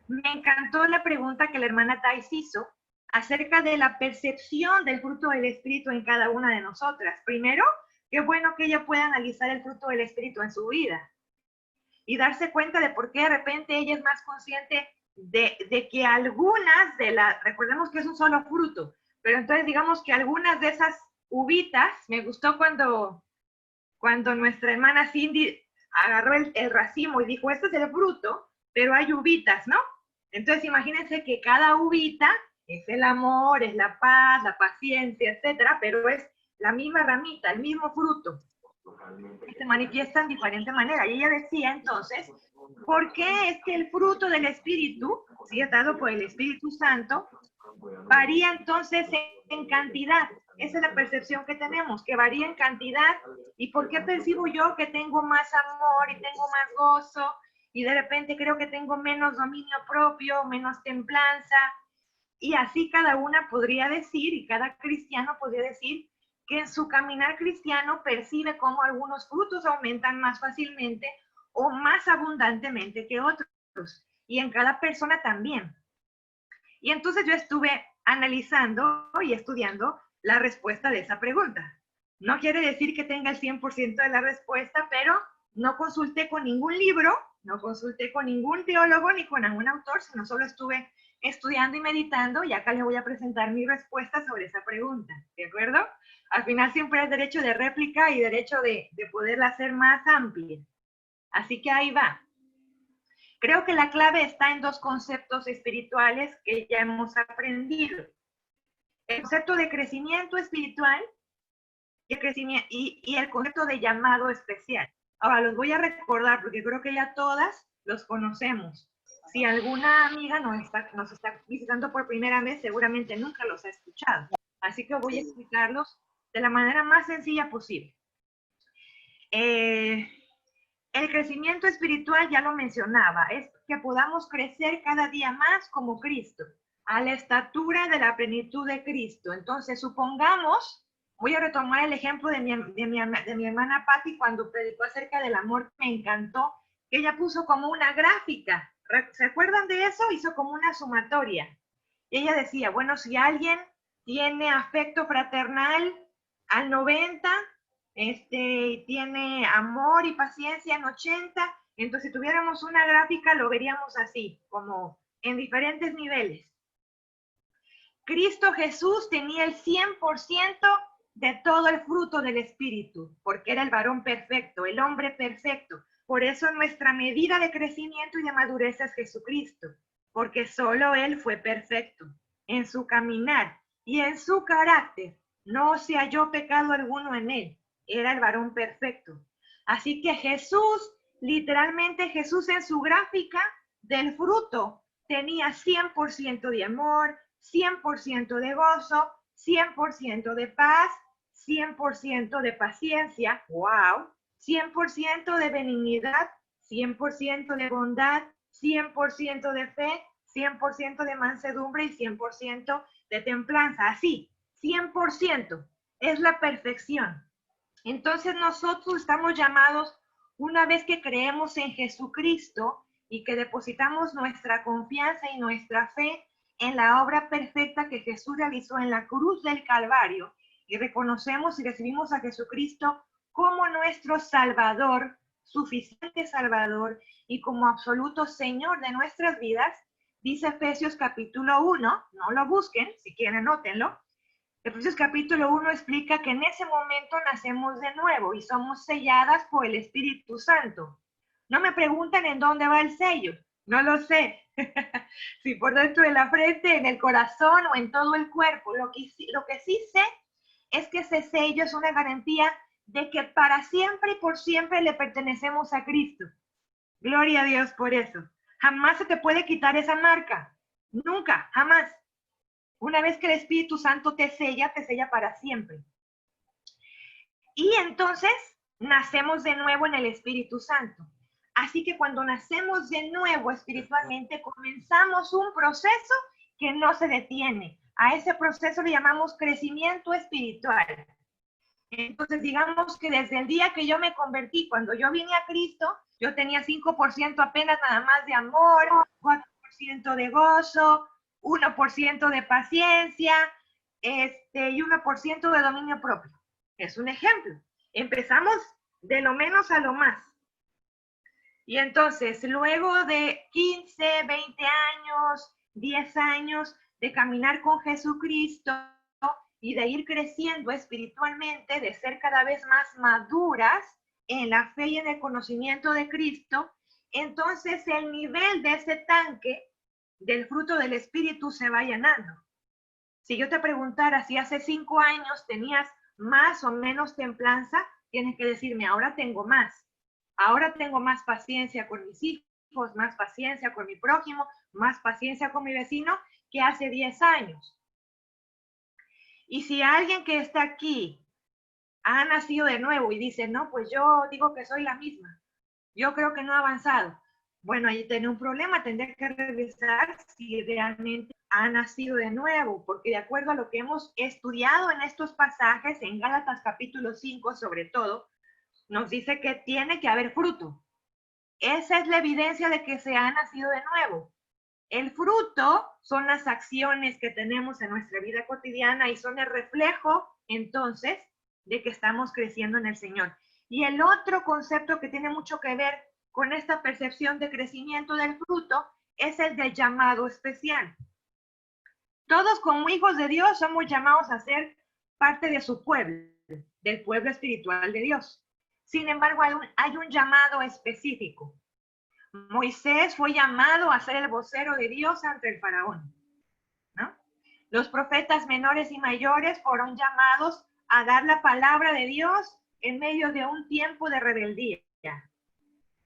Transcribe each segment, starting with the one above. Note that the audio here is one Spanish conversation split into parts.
Me encantó la pregunta que la hermana Thais hizo acerca de la percepción del fruto del Espíritu en cada una de nosotras. Primero, qué bueno que ella pueda analizar el fruto del Espíritu en su vida y darse cuenta de por qué de repente ella es más consciente de que algunas de las, recordemos que es un solo fruto, pero entonces digamos que algunas de esas uvitas, me gustó cuando nuestra hermana Cindy agarró el racimo y dijo, este es el fruto, pero hay uvitas, ¿no? Entonces imagínense que cada uvita es el amor, es la paz, la paciencia, etcétera, pero es la misma ramita, el mismo fruto, que se manifiesta en diferente manera. Y ella decía entonces, ¿por qué es que el fruto del Espíritu, si es dado por el Espíritu Santo, varía entonces en cantidad? Esa es la percepción que tenemos, que varía en cantidad. ¿Y por qué percibo yo que tengo más amor y tengo más gozo? Y de repente creo que tengo menos dominio propio, menos templanza. Y así cada una podría decir, y cada cristiano podría decir, que en su caminar cristiano percibe cómo algunos frutos aumentan más fácilmente o más abundantemente que otros. Y en cada persona también. Y entonces yo estuve analizando y estudiando la respuesta de esa pregunta. No quiere decir que tenga el 100% de la respuesta, pero no consulté con ningún libro, no consulté con ningún teólogo ni con algún autor, sino solo estuve estudiando y meditando, y acá les voy a presentar mi respuesta sobre esa pregunta, ¿de acuerdo? Al final siempre hay derecho de réplica y derecho de poderla hacer más amplia. Así que ahí va. Creo que la clave está en dos conceptos espirituales que ya hemos aprendido. El concepto de crecimiento espiritual y el concepto de llamado especial. Ahora los voy a recordar porque creo que ya todas los conocemos. Si alguna amiga nos está visitando por primera vez, seguramente nunca los ha escuchado. Así que voy a explicarlos de la manera más sencilla posible. El crecimiento espiritual, ya lo mencionaba, es que podamos crecer cada día más como Cristo, a la estatura de la plenitud de Cristo. Entonces, supongamos, voy a retomar el ejemplo de mi hermana Patti cuando predicó acerca del amor, me encantó, que ella puso como una gráfica. ¿Se acuerdan de eso? Hizo como una sumatoria. Y ella decía, bueno, si alguien tiene afecto fraternal al 90, tiene amor y paciencia en 80, entonces si tuviéramos una gráfica lo veríamos así, como en diferentes niveles. Cristo Jesús tenía el 100% de todo el fruto del Espíritu, porque era el varón perfecto, el hombre perfecto. Por eso nuestra medida de crecimiento y de madurez es Jesucristo, porque solo Él fue perfecto en su caminar y en su carácter. No se halló pecado alguno en Él, era el varón perfecto. Así que Jesús, literalmente Jesús en su gráfica del fruto, tenía 100% de amor, 100% de gozo, 100% de paz, 100% de paciencia, wow, 100% de benignidad, 100% de bondad, 100% de fe, 100% de mansedumbre y 100% de templanza. Así, 100% es la perfección. Entonces nosotros estamos llamados, una vez que creemos en Jesucristo y que depositamos nuestra confianza y nuestra fe en la obra perfecta que Jesús realizó en la cruz del Calvario, y reconocemos y recibimos a Jesucristo como nuestro Salvador, suficiente Salvador, y como absoluto Señor de nuestras vidas, dice Efesios capítulo 1, no lo busquen, si quieren anótenlo. Efesios capítulo 1 explica que en ese momento nacemos de nuevo y somos selladas por el Espíritu Santo. No me pregunten en dónde va el sello, no lo sé. Si por dentro de la frente, en el corazón o en todo el cuerpo. Lo que sí sé es que ese sello es una garantía de que para siempre y por siempre le pertenecemos a Cristo. Gloria a Dios por eso. Jamás se te puede quitar esa marca. Nunca, jamás. Una vez que el Espíritu Santo te sella para siempre. Y entonces nacemos de nuevo en el Espíritu Santo. Así que cuando nacemos de nuevo espiritualmente, comenzamos un proceso que no se detiene. A ese proceso le llamamos crecimiento espiritual. Entonces, digamos que desde el día que yo me convertí, cuando yo vine a Cristo, yo tenía 5% apenas nada más de amor, 4% 1% de gozo, 1% de paciencia, y 1% de dominio propio. Es un ejemplo. Empezamos de lo menos a lo más. Y entonces, luego de 15, 20 años, 10 años de caminar con Jesucristo y de ir creciendo espiritualmente, de ser cada vez más maduras en la fe y en el conocimiento de Cristo, entonces el nivel de ese tanque del fruto del Espíritu se va llenando. Si yo te preguntara si hace 5 años tenías más o menos templanza, tienes que decirme, ahora tengo más. Ahora tengo más paciencia con mis hijos, más paciencia con mi prójimo, más paciencia con mi vecino que hace 10 años. Y si alguien que está aquí ha nacido de nuevo y dice, no, pues yo digo que soy la misma, yo creo que no ha avanzado. Bueno, ahí tiene un problema, tendré que revisar si realmente ha nacido de nuevo, porque de acuerdo a lo que hemos estudiado en estos pasajes, en Gálatas capítulo 5 sobre todo, nos dice que tiene que haber fruto. Esa es la evidencia de que se ha nacido de nuevo. El fruto son las acciones que tenemos en nuestra vida cotidiana y son el reflejo, entonces, de que estamos creciendo en el Señor. Y el otro concepto que tiene mucho que ver con esta percepción de crecimiento del fruto es el del llamado especial. Todos como hijos de Dios somos llamados a ser parte de su pueblo, del pueblo espiritual de Dios. Sin embargo, hay un llamado específico. Moisés fue llamado a ser el vocero de Dios ante el faraón, ¿no? Los profetas menores y mayores fueron llamados a dar la palabra de Dios en medio de un tiempo de rebeldía.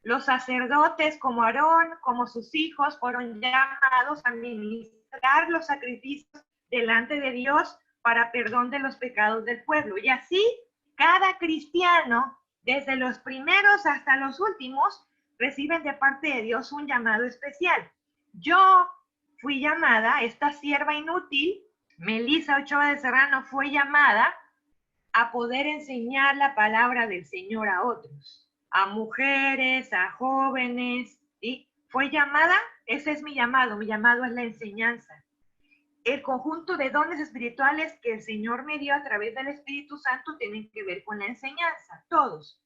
Los sacerdotes como Aarón, como sus hijos, fueron llamados a ministrar los sacrificios delante de Dios para perdón de los pecados del pueblo. Y así, cada cristiano, desde los primeros hasta los últimos, reciben de parte de Dios un llamado especial. Yo fui llamada, esta sierva inútil, Melissa Ochoa de Serrano, fue llamada a poder enseñar la palabra del Señor a otros, a mujeres, a jóvenes, ¿sí? Fue llamada, ese es mi llamado es la enseñanza. El conjunto de dones espirituales que el Señor me dio a través del Espíritu Santo tienen que ver con la enseñanza, todos.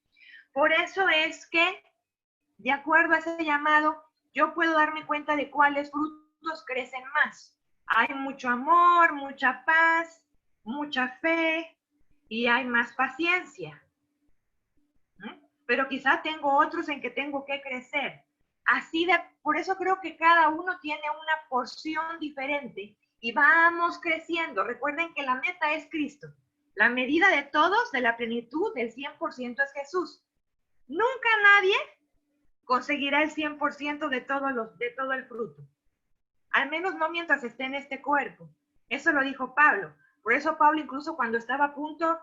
Por eso es que, de acuerdo a ese llamado, yo puedo darme cuenta de cuáles frutos crecen más. Hay mucho amor, mucha paz, mucha fe y hay más paciencia. Pero quizá tengo otros en que tengo que crecer. Por eso creo que cada uno tiene una porción diferente y vamos creciendo. Recuerden que la meta es Cristo. La medida de todos, de la plenitud, del 100% es Jesús. Nunca nadie conseguirá el 100% de todo el fruto. Al menos no mientras esté en este cuerpo. Eso lo dijo Pablo. Por eso Pablo, incluso cuando estaba a punto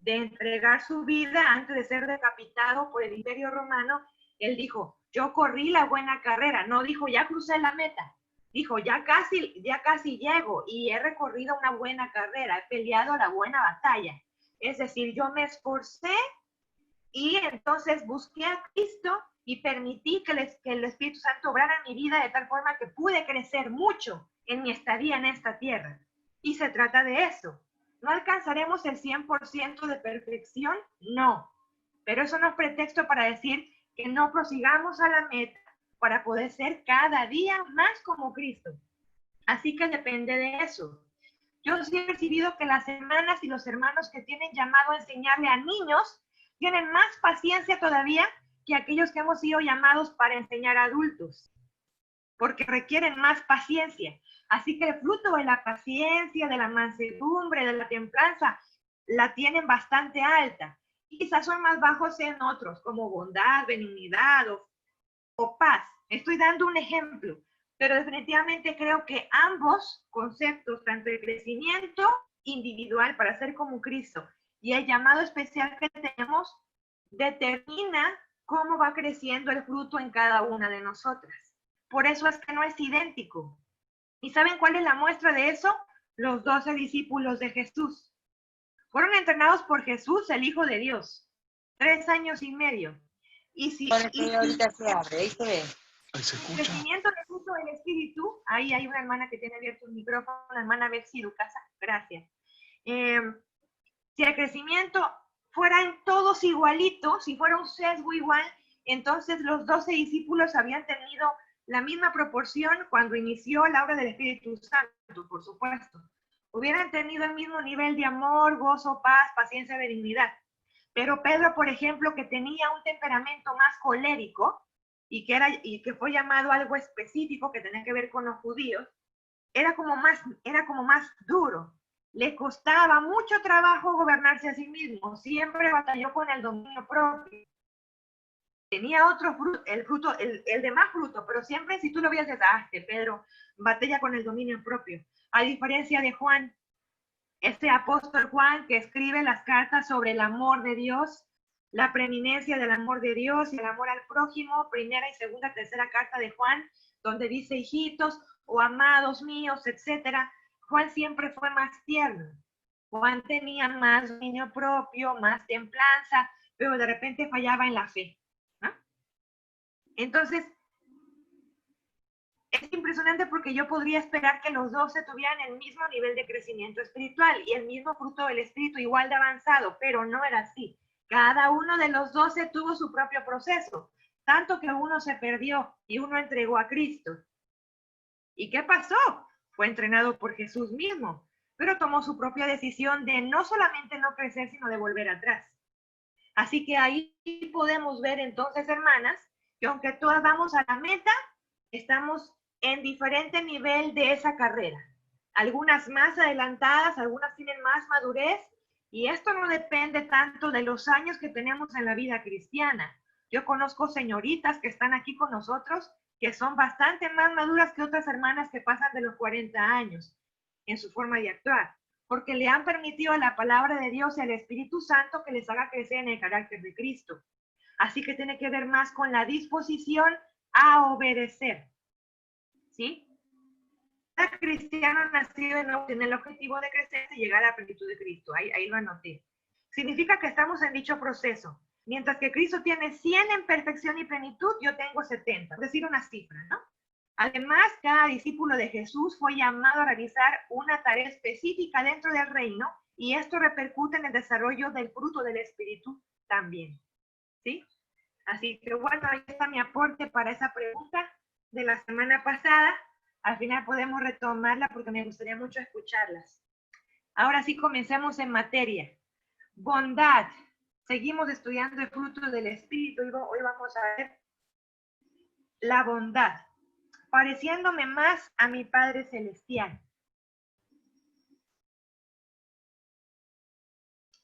de entregar su vida antes de ser decapitado por el Imperio Romano, él dijo, yo corrí la buena carrera. No dijo, ya crucé la meta. Dijo, ya casi llego y he recorrido una buena carrera, he peleado la buena batalla. Es decir, yo me esforcé y entonces busqué a Cristo y permití que el Espíritu Santo obrara en mi vida de tal forma que pude crecer mucho en mi estadía en esta tierra. Y se trata de eso. ¿No alcanzaremos el 100% de perfección? No. Pero eso no es pretexto para decir que no prosigamos a la meta para poder ser cada día más como Cristo. Así que depende de eso. Yo sí he percibido que las hermanas y los hermanos que tienen llamado a enseñarle a niños tienen más paciencia todavía que aquellos que hemos sido llamados para enseñar a adultos, porque requieren más paciencia. Así que el fruto de la paciencia, de la mansedumbre, de la templanza, la tienen bastante alta. Y quizás son más bajos en otros, como bondad, benignidad o paz. Estoy dando un ejemplo, pero definitivamente creo que ambos conceptos, tanto el crecimiento individual para ser como Cristo y el llamado especial que tenemos, determina cómo va creciendo el fruto en cada una de nosotras. Por eso es que no es idéntico. ¿Y saben cuál es la muestra de eso? Los 12 discípulos de Jesús. Fueron entrenados por Jesús, el Hijo de Dios. 3 años y medio. Y si ahorita se abre, ahí se ve. el crecimiento del fruto del Espíritu Ahí hay una hermana que tiene abierto un micrófono, la hermana Betsy Lucasa, gracias. Si el crecimiento fuera en todos igualitos, si fuera un sesgo igual, entonces los 12 discípulos habían tenido la misma proporción cuando inició la obra del Espíritu Santo, por supuesto. Hubieran tenido el mismo nivel de amor, gozo, paz, paciencia, benignidad. Pero Pedro, por ejemplo, que tenía un temperamento más colérico y que fue llamado algo específico que tenía que ver con los judíos, era como más duro. Le costaba mucho trabajo gobernarse a sí mismo, siempre batalló con el dominio propio. Tenía otro fruto, el de más fruto, pero siempre si tú lo veías, que Pedro batalla con el dominio propio. A diferencia de Juan, este apóstol Juan que escribe las cartas sobre el amor de Dios, la preeminencia del amor de Dios y el amor al prójimo, primera y segunda, tercera carta de Juan, donde dice hijitos o amados míos, etcétera. Juan siempre fue más tierno. Juan tenía más dominio propio, más templanza, pero de repente fallaba en la fe, ¿no? Entonces, es impresionante porque yo podría esperar que los 12 tuvieran el mismo nivel de crecimiento espiritual y el mismo fruto del Espíritu igual de avanzado, pero no era así. Cada uno de los 12 tuvo su propio proceso, tanto que uno se perdió y uno entregó a Cristo. ¿Y qué pasó? Fue entrenado por Jesús mismo, pero tomó su propia decisión de no solamente no crecer, sino de volver atrás. Así que ahí podemos ver entonces, hermanas, que aunque todas vamos a la meta, estamos en diferente nivel de esa carrera. Algunas más adelantadas, algunas tienen más madurez, y esto no depende tanto de los años que tenemos en la vida cristiana. Yo conozco señoritas que están aquí con nosotros que son bastante más maduras que otras hermanas que pasan de los 40 años en su forma de actuar, porque le han permitido a la palabra de Dios y al Espíritu Santo que les haga crecer en el carácter de Cristo. Así que tiene que ver más con la disposición a obedecer. ¿Sí? Cada cristiano nacido de nuevo tiene el objetivo de crecer y llegar a la plenitud de Cristo. Ahí lo anoté. Significa que estamos en dicho proceso. Mientras que Cristo tiene 100 en perfección y plenitud, yo tengo 70, es decir, una cifra, ¿no? Además, cada discípulo de Jesús fue llamado a realizar una tarea específica dentro del reino y esto repercute en el desarrollo del fruto del Espíritu también. ¿Sí? Así que bueno, ahí está mi aporte para esa pregunta de la semana pasada. Al final podemos retomarla porque me gustaría mucho escucharlas. Ahora sí, comencemos en materia. Bondad. Seguimos estudiando el fruto del Espíritu y hoy vamos a ver la bondad, pareciéndome más a mi Padre Celestial.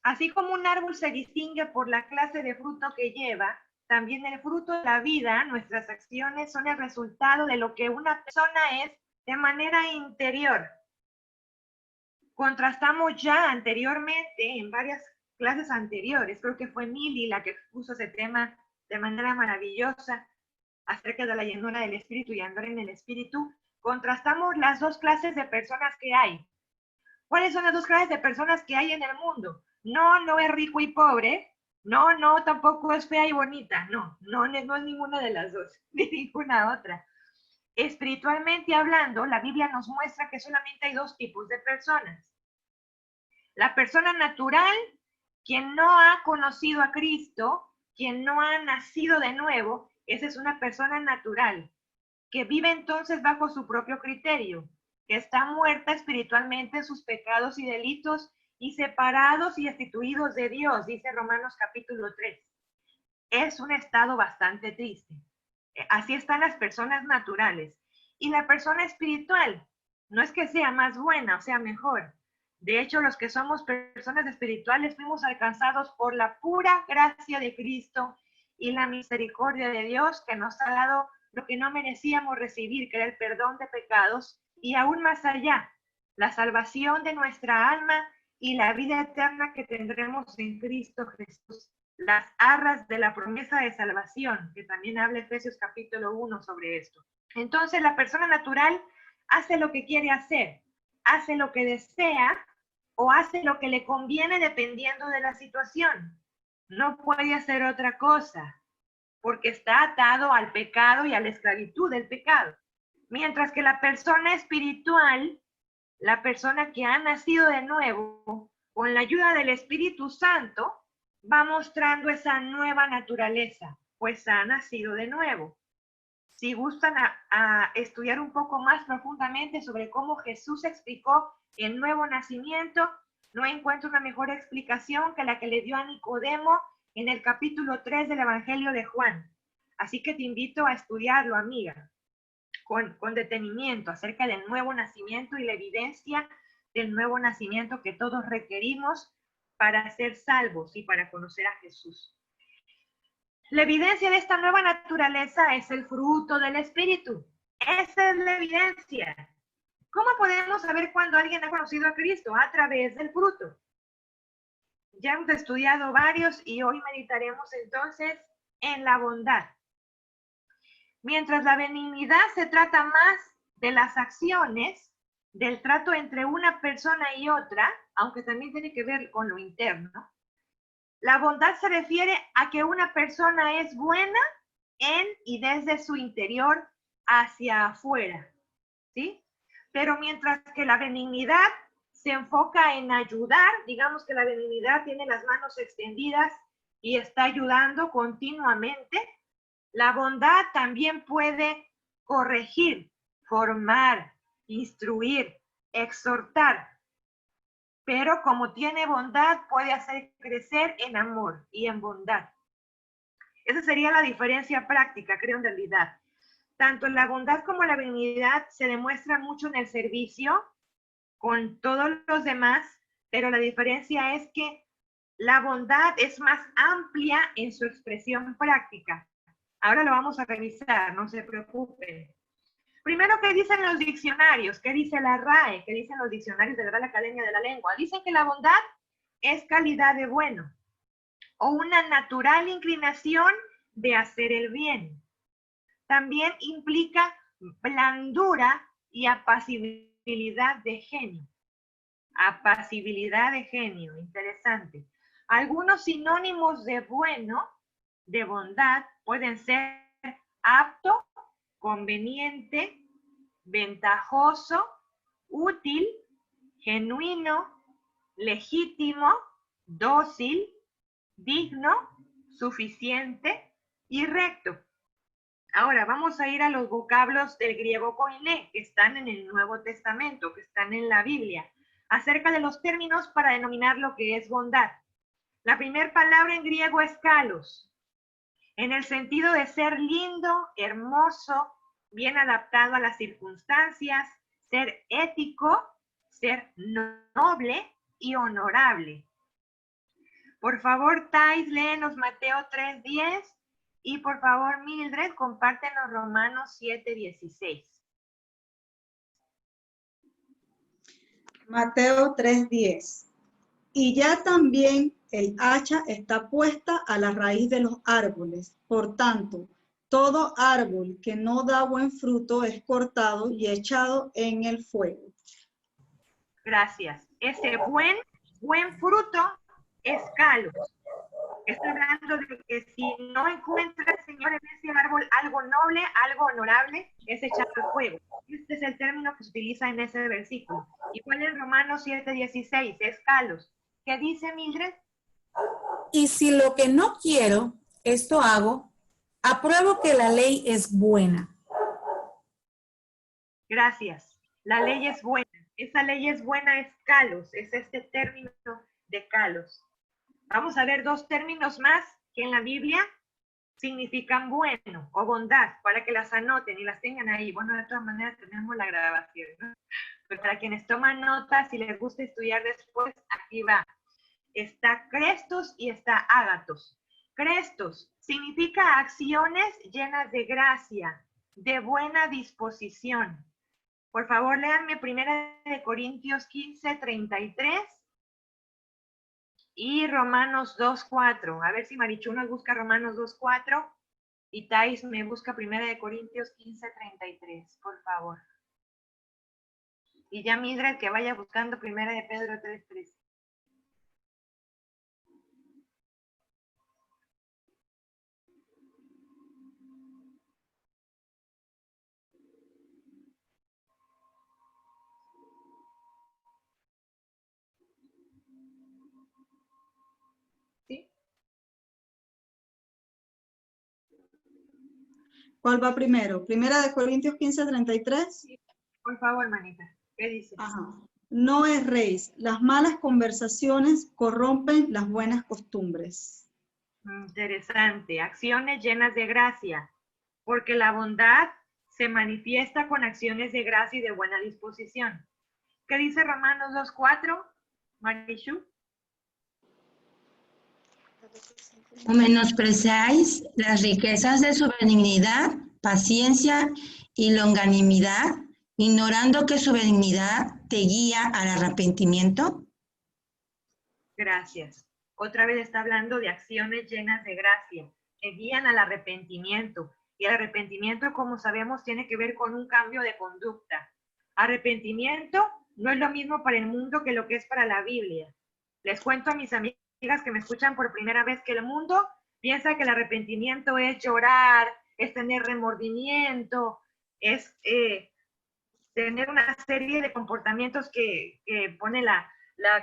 Así como un árbol se distingue por la clase de fruto que lleva, también el fruto de la vida, nuestras acciones, son el resultado de lo que una persona es de manera interior. Contrastamos ya anteriormente, en varias clases anteriores, creo que fue Mili la que puso ese tema de manera maravillosa, acerca de la llenura del Espíritu y andar en el Espíritu. Contrastamos las dos clases de personas que hay. ¿Cuáles son las dos clases de personas que hay en el mundo? No es rico y pobre, no, tampoco es fea y bonita, no es ninguna de las dos, ni ninguna otra. Espiritualmente hablando, la Biblia nos muestra que solamente hay dos tipos de personas. La persona natural, quien no ha conocido a Cristo, quien no ha nacido de nuevo, esa es una persona natural, que vive entonces bajo su propio criterio, que está muerta espiritualmente en sus pecados y delitos y separados y destituidos de Dios, dice Romanos capítulo 3. Es un estado bastante triste. Así están las personas naturales. Y la persona espiritual, no es que sea más buena o sea mejor. De hecho, los que somos personas espirituales fuimos alcanzados por la pura gracia de Cristo y la misericordia de Dios que nos ha dado lo que no merecíamos recibir, que era el perdón de pecados y aún más allá, la salvación de nuestra alma y la vida eterna que tendremos en Cristo Jesús. Las arras de la promesa de salvación, que también habla Efesios capítulo 1 sobre esto. Entonces, la persona natural hace lo que quiere hacer, hace lo que desea o hace lo que le conviene dependiendo de la situación. No puede hacer otra cosa, porque está atado al pecado y a la esclavitud del pecado. Mientras que la persona espiritual, la persona que ha nacido de nuevo, con la ayuda del Espíritu Santo, va mostrando esa nueva naturaleza, pues ha nacido de nuevo. Si gustan a estudiar un poco más profundamente sobre cómo Jesús explicó el nuevo nacimiento, no encuentro una mejor explicación que la que le dio a Nicodemo en el capítulo 3 del Evangelio de Juan. Así que te invito a estudiarlo, amiga, con detenimiento, acerca del nuevo nacimiento y la evidencia del nuevo nacimiento que todos requerimos para ser salvos y para conocer a Jesús. La evidencia de esta nueva naturaleza es el fruto del Espíritu. Esa es la evidencia. ¿Cómo podemos saber cuando alguien ha conocido a Cristo? A través del fruto. Ya hemos estudiado varios y hoy meditaremos entonces en la bondad. Mientras la benignidad se trata más de las acciones, del trato entre una persona y otra, aunque también tiene que ver con lo interno, la bondad se refiere a que una persona es buena en y desde su interior hacia afuera, ¿sí? Pero mientras que la benignidad se enfoca en ayudar, digamos que la benignidad tiene las manos extendidas y está ayudando continuamente, la bondad también puede corregir, formar, instruir, exhortar, pero como tiene bondad, puede hacer crecer en amor y en bondad. Esa sería la diferencia práctica, creo, en realidad. Tanto la bondad como la benignidad se demuestra mucho en el servicio con todos los demás, pero la diferencia es que la bondad es más amplia en su expresión práctica. Ahora lo vamos a revisar, no se preocupen. Primero, ¿qué dicen los diccionarios? ¿Qué dice la RAE? ¿Qué dicen los diccionarios de la Real Academia de la Lengua? Dicen que la bondad es calidad de bueno o una natural inclinación de hacer el bien. También implica blandura y apacibilidad de genio. Apacibilidad de genio, interesante. Algunos sinónimos de bueno, de bondad, pueden ser apto, conveniente, ventajoso, útil, genuino, legítimo, dócil, digno, suficiente y recto. Ahora vamos a ir a los vocablos del griego koiné, que están en el Nuevo Testamento, que están en la Biblia, acerca de los términos para denominar lo que es bondad. La primera palabra en griego es kalos, en el sentido de ser lindo, hermoso, bien adaptado a las circunstancias, ser ético, ser noble y honorable. Por favor, Thais, léenos Mateo 3:10 y por favor, Mildred, compártenos Romanos 7:16. Mateo 3:10. Y ya también el hacha está puesta a la raíz de los árboles. Por tanto, todo árbol que no da buen fruto es cortado y echado en el fuego. Gracias. Ese buen fruto es kalos. Está hablando de que si no encuentra el Señor en ese árbol algo noble, algo honorable, es echado al fuego. Este es el término que se utiliza en ese versículo. Igual en Romanos 7:16, es kalos. ¿Qué dice Mildred? Y si lo que no quiero, esto hago, apruebo que la ley es buena. Gracias. La ley es buena. Esa ley es buena, es kalos. Es este término de kalos. Vamos a ver dos términos más que en la Biblia significan bueno o bondad, para que las anoten y las tengan ahí. Bueno, de todas maneras tenemos la grabación, ¿no? Pero para quienes toman notas y les gusta estudiar después, aquí va. Está crestos y está ágatos. Crestos significa acciones llenas de gracia, de buena disposición. Por favor, léanme 1 Corintios 15:33 y Romanos 2:4. A ver si Marichu nos busca Romanos 2:4 y Thais me busca 1 Corintios 15:33, por favor. Y ya Mildred que vaya buscando 1 Pedro 3:13. ¿Cuál va primero? Primera de Corintios 15:33. Por favor, manita, ¿qué dice? Ajá. No erréis, las malas conversaciones corrompen las buenas costumbres. Interesante. Acciones llenas de gracia, porque la bondad se manifiesta con acciones de gracia y de buena disposición. ¿Qué dice Romanos 2:4, Marishu? No menospreciáis las riquezas de su benignidad, paciencia y longanimidad, ignorando que su benignidad te guía al arrepentimiento. Gracias. Otra vez está hablando de acciones llenas de gracia, que guían al arrepentimiento. Y el arrepentimiento, como sabemos, tiene que ver con un cambio de conducta. Arrepentimiento no es lo mismo para el mundo que lo que es para la Biblia. Les cuento a mis amigas que me escuchan por primera vez que el mundo piensa que el arrepentimiento es llorar, es tener remordimiento, es tener una serie de comportamientos que pone la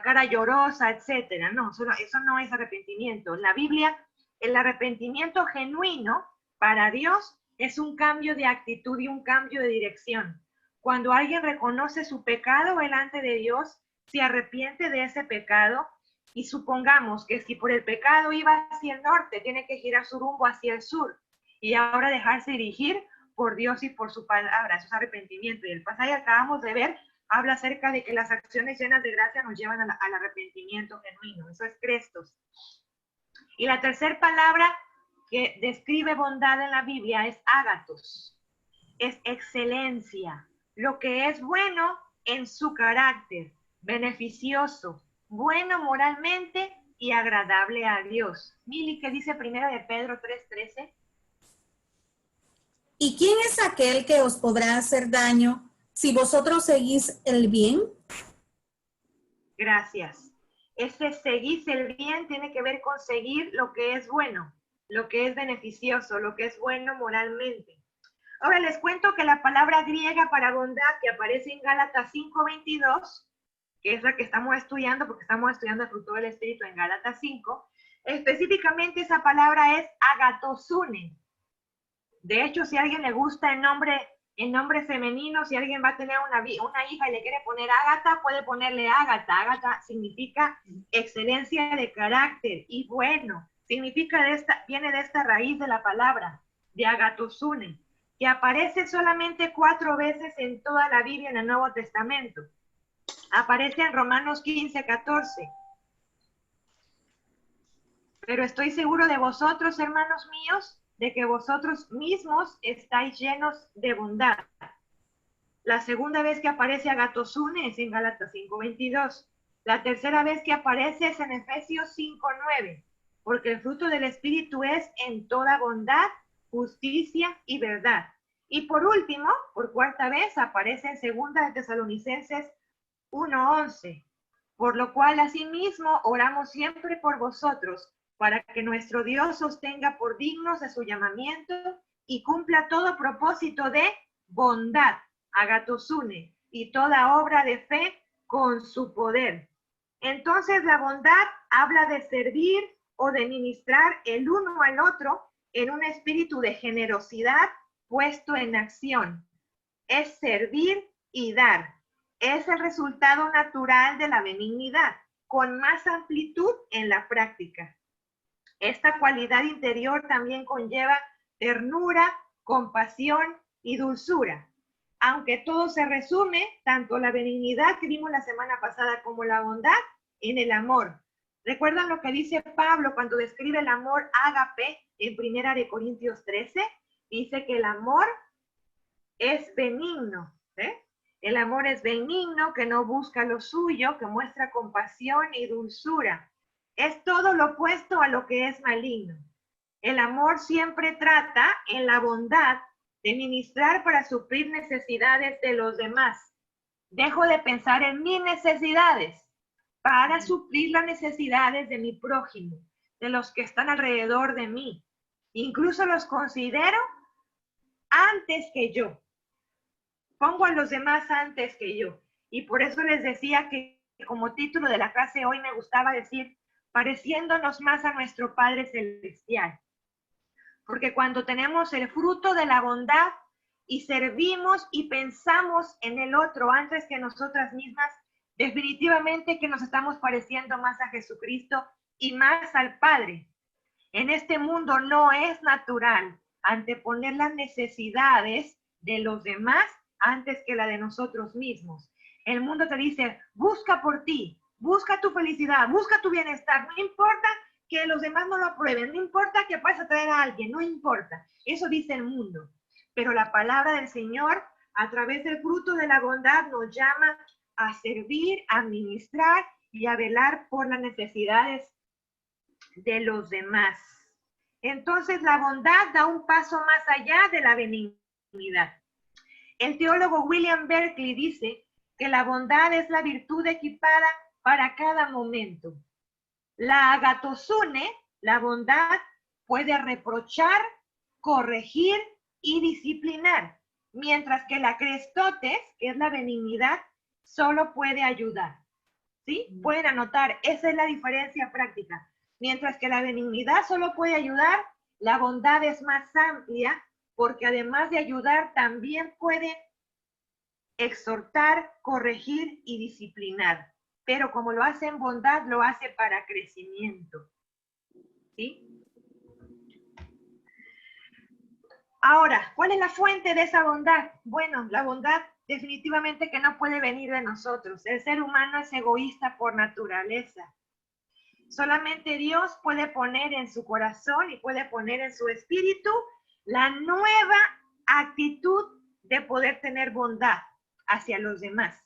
cara llorosa, etcétera. No, eso no es arrepentimiento. En la Biblia, el arrepentimiento genuino para Dios es un cambio de actitud y un cambio de dirección. Cuando alguien reconoce su pecado delante de Dios, se arrepiente de ese pecado, y supongamos que si por el pecado iba hacia el norte, tiene que girar su rumbo hacia el sur, y ahora dejarse dirigir por Dios y por su palabra. Eso es arrepentimiento. Y el pasaje que acabamos de ver habla acerca de que las acciones llenas de gracia nos llevan al arrepentimiento genuino. Eso es Crestos. Y la tercera palabra que describe bondad en la Biblia es ágatos. Es excelencia. Lo que es bueno en su carácter, beneficioso, bueno moralmente y agradable a Dios. Mili, ¿qué dice primera de Pedro 3:13? ¿Y quién es aquel que os podrá hacer daño si vosotros seguís el bien? Gracias. Ese seguir el bien tiene que ver con seguir lo que es bueno, lo que es beneficioso, lo que es bueno moralmente. Ahora les cuento que la palabra griega para bondad que aparece en Gálatas 5:22, que es la que estamos estudiando, porque estamos estudiando el fruto del Espíritu en Gálatas 5, específicamente esa palabra es agatosune. De hecho, si a alguien le gusta el nombre femenino, si alguien va a tener una hija y le quiere poner Ágata, puede ponerle Ágata. Ágata significa excelencia de carácter y bueno. Viene de esta raíz de la palabra, de agatosune, que aparece solamente 4 veces en toda la Biblia en el Nuevo Testamento. Aparece en Romanos 15:14. Pero estoy seguro de vosotros, hermanos míos, de que vosotros mismos estáis llenos de bondad. La segunda vez que aparece agatosune es en Gálatas 5:22. La tercera vez que aparece es en Efesios 5:9, porque el fruto del Espíritu es en toda bondad, justicia y verdad. Y por último, por cuarta vez, aparece en segunda de Tesalonicenses 1:11, por lo cual asimismo oramos siempre por vosotros, para que nuestro Dios os tenga por dignos de su llamamiento y cumpla todo propósito de bondad, agatosune, y toda obra de fe con su poder. Entonces la bondad habla de servir o de ministrar el uno al otro en un espíritu de generosidad puesto en acción. Es servir y dar. Es el resultado natural de la benignidad, con más amplitud en la práctica. Esta cualidad interior también conlleva ternura, compasión y dulzura. Aunque todo se resume, tanto la benignidad que vimos la semana pasada como la bondad, en el amor. ¿Recuerdan lo que dice Pablo cuando describe el amor ágape en 1 de Corintios 13? Dice que el amor es benigno. El amor es benigno, que no busca lo suyo, que muestra compasión y dulzura. Es todo lo opuesto a lo que es maligno. El amor siempre trata en la bondad de ministrar para suplir necesidades de los demás. Dejo de pensar en mis necesidades para suplir las necesidades de mi prójimo, de los que están alrededor de mí. Incluso los considero antes que yo. Pongo a los demás antes que yo. Y por eso les decía que como título de la clase hoy me gustaba decir, pareciéndonos más a nuestro Padre Celestial. Porque cuando tenemos el fruto de la bondad y servimos y pensamos en el otro antes que nosotras mismas, definitivamente que nos estamos pareciendo más a Jesucristo y más al Padre. En este mundo no es natural anteponer las necesidades de los demás antes que la de nosotros mismos. El mundo te dice, busca por ti, busca tu felicidad, busca tu bienestar, no importa que los demás no lo aprueben, no importa que puedas atraer a alguien, no importa. Eso dice el mundo. Pero la palabra del Señor, a través del fruto de la bondad, nos llama a servir, a administrar y a velar por las necesidades de los demás. Entonces, la bondad da un paso más allá de la benignidad. El teólogo William Berkeley dice que la bondad es la virtud equipada para cada momento. La agatosune, la bondad, puede reprochar, corregir y disciplinar, mientras que la crestotes, que es la benignidad, solo puede ayudar. ¿Sí? Pueden anotar, esa es la diferencia práctica. Mientras que la benignidad solo puede ayudar, la bondad es más amplia, porque además de ayudar, también puede exhortar, corregir y disciplinar. Pero como lo hace en bondad, lo hace para crecimiento. ¿Sí? Ahora, ¿cuál es la fuente de esa bondad? Bueno, la bondad definitivamente que no puede venir de nosotros. El ser humano es egoísta por naturaleza. Solamente Dios puede poner en su corazón y puede poner en su espíritu la nueva actitud de poder tener bondad hacia los demás.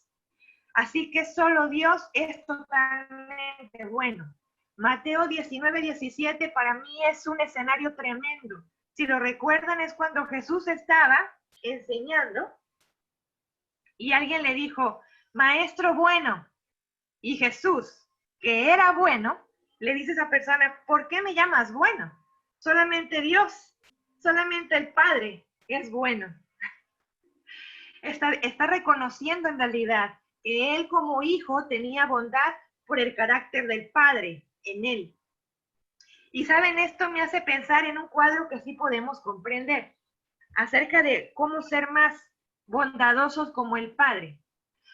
Así que solo Dios es totalmente bueno. Mateo 19:17 para mí es un escenario tremendo. Si lo recuerdan, es cuando Jesús estaba enseñando y alguien le dijo, maestro bueno. Y Jesús, que era bueno, le dice a esa persona, ¿por qué me llamas bueno? Solamente Dios, solamente el Padre es bueno. Está reconociendo en realidad que él como hijo tenía bondad por el carácter del Padre en él. Y saben, esto me hace pensar en un cuadro que sí podemos comprender acerca de cómo ser más bondadosos como el Padre.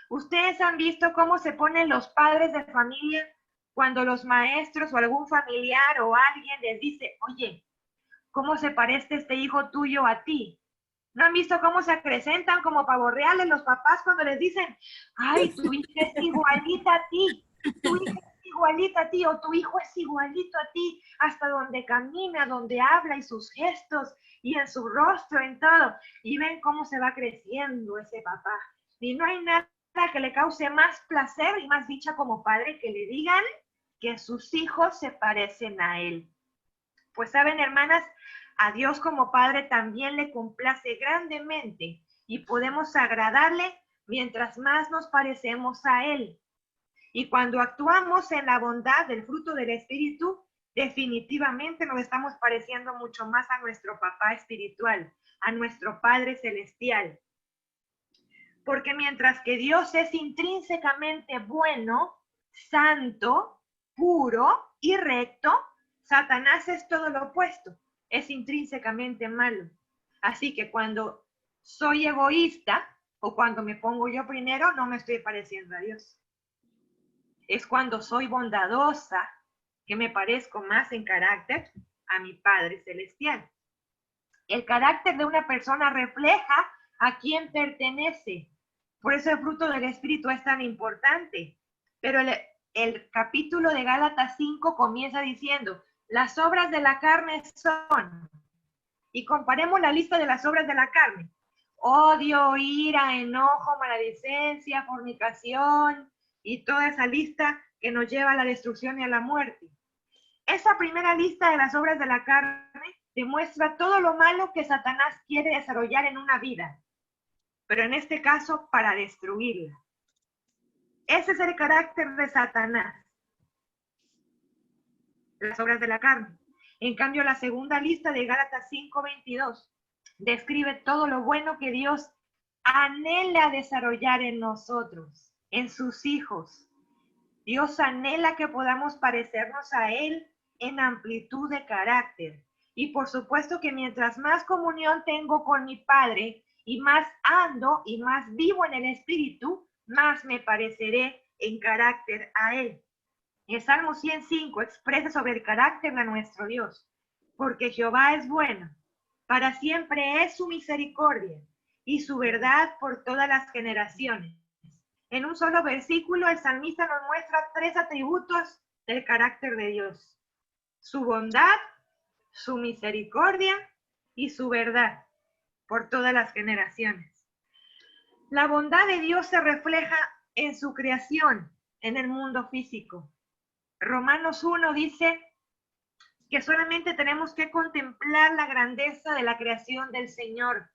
Ustedes han visto cómo se ponen los padres de familia cuando los maestros o algún familiar o alguien les dice, oye, ¿cómo se parece este hijo tuyo a ti? ¿No han visto cómo se acrecentan como pavos reales los papás cuando les dicen, ay, tu hija es igualita a ti, tu hija es igualita a ti, o tu hijo es igualito a ti, hasta donde camina, donde habla y sus gestos y en su rostro, en todo, y ven cómo se va creciendo ese papá. Y no hay nada que le cause más placer y más dicha como padre que le digan que sus hijos se parecen a él. Pues saben, hermanas, a Dios como Padre también le complace grandemente y podemos agradarle mientras más nos parecemos a Él. Y cuando actuamos en la bondad del fruto del Espíritu, definitivamente nos estamos pareciendo mucho más a nuestro Papá espiritual, a nuestro Padre celestial. Porque mientras que Dios es intrínsecamente bueno, santo, puro y recto, Satanás es todo lo opuesto, es intrínsecamente malo. Así que cuando soy egoísta o cuando me pongo yo primero, no me estoy pareciendo a Dios. Es cuando soy bondadosa que me parezco más en carácter a mi Padre Celestial. El carácter de una persona refleja a quién pertenece. Por eso el fruto del Espíritu es tan importante. Pero el capítulo de Gálatas 5 comienza diciendo, las obras de la carne son, y comparemos la lista de las obras de la carne, odio, ira, enojo, maledicencia, fornicación, y toda esa lista que nos lleva a la destrucción y a la muerte. Esa primera lista de las obras de la carne demuestra todo lo malo que Satanás quiere desarrollar en una vida, pero en este caso para destruirla. Ese es el carácter de Satanás, las obras de la carne. En cambio, la segunda lista de Gálatas 5:22 describe todo lo bueno que Dios anhela desarrollar en nosotros, en sus hijos. Dios anhela que podamos parecernos a Él en amplitud de carácter. Y por supuesto que mientras más comunión tengo con mi Padre y más ando y más vivo en el Espíritu, más me pareceré en carácter a Él. El Salmo 105 expresa sobre el carácter de nuestro Dios, porque Jehová es bueno, para siempre es su misericordia y su verdad por todas las generaciones. En un solo versículo, el salmista nos muestra 3 atributos del carácter de Dios: su bondad, su misericordia y su verdad por todas las generaciones. La bondad de Dios se refleja en su creación, en el mundo físico. Romanos 1 dice que solamente tenemos que contemplar la grandeza de la creación del Señor,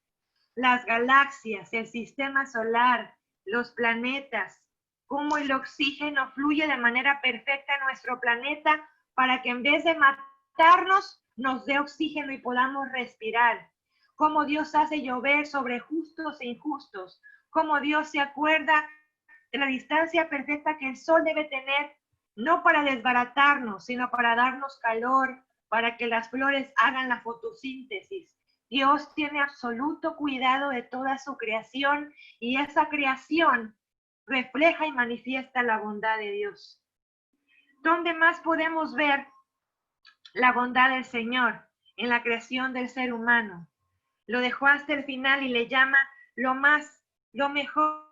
las galaxias, el sistema solar, los planetas, cómo el oxígeno fluye de manera perfecta en nuestro planeta para que en vez de matarnos, nos dé oxígeno y podamos respirar. Cómo Dios hace llover sobre justos e injustos. Cómo Dios se acuerda de la distancia perfecta que el sol debe tener, no para desbaratarnos, sino para darnos calor, para que las flores hagan la fotosíntesis. Dios tiene absoluto cuidado de toda su creación y esa creación refleja y manifiesta la bondad de Dios. ¿Dónde más podemos ver la bondad del Señor? En la creación del ser humano. Lo dejó hasta el final y le llama lo mejor.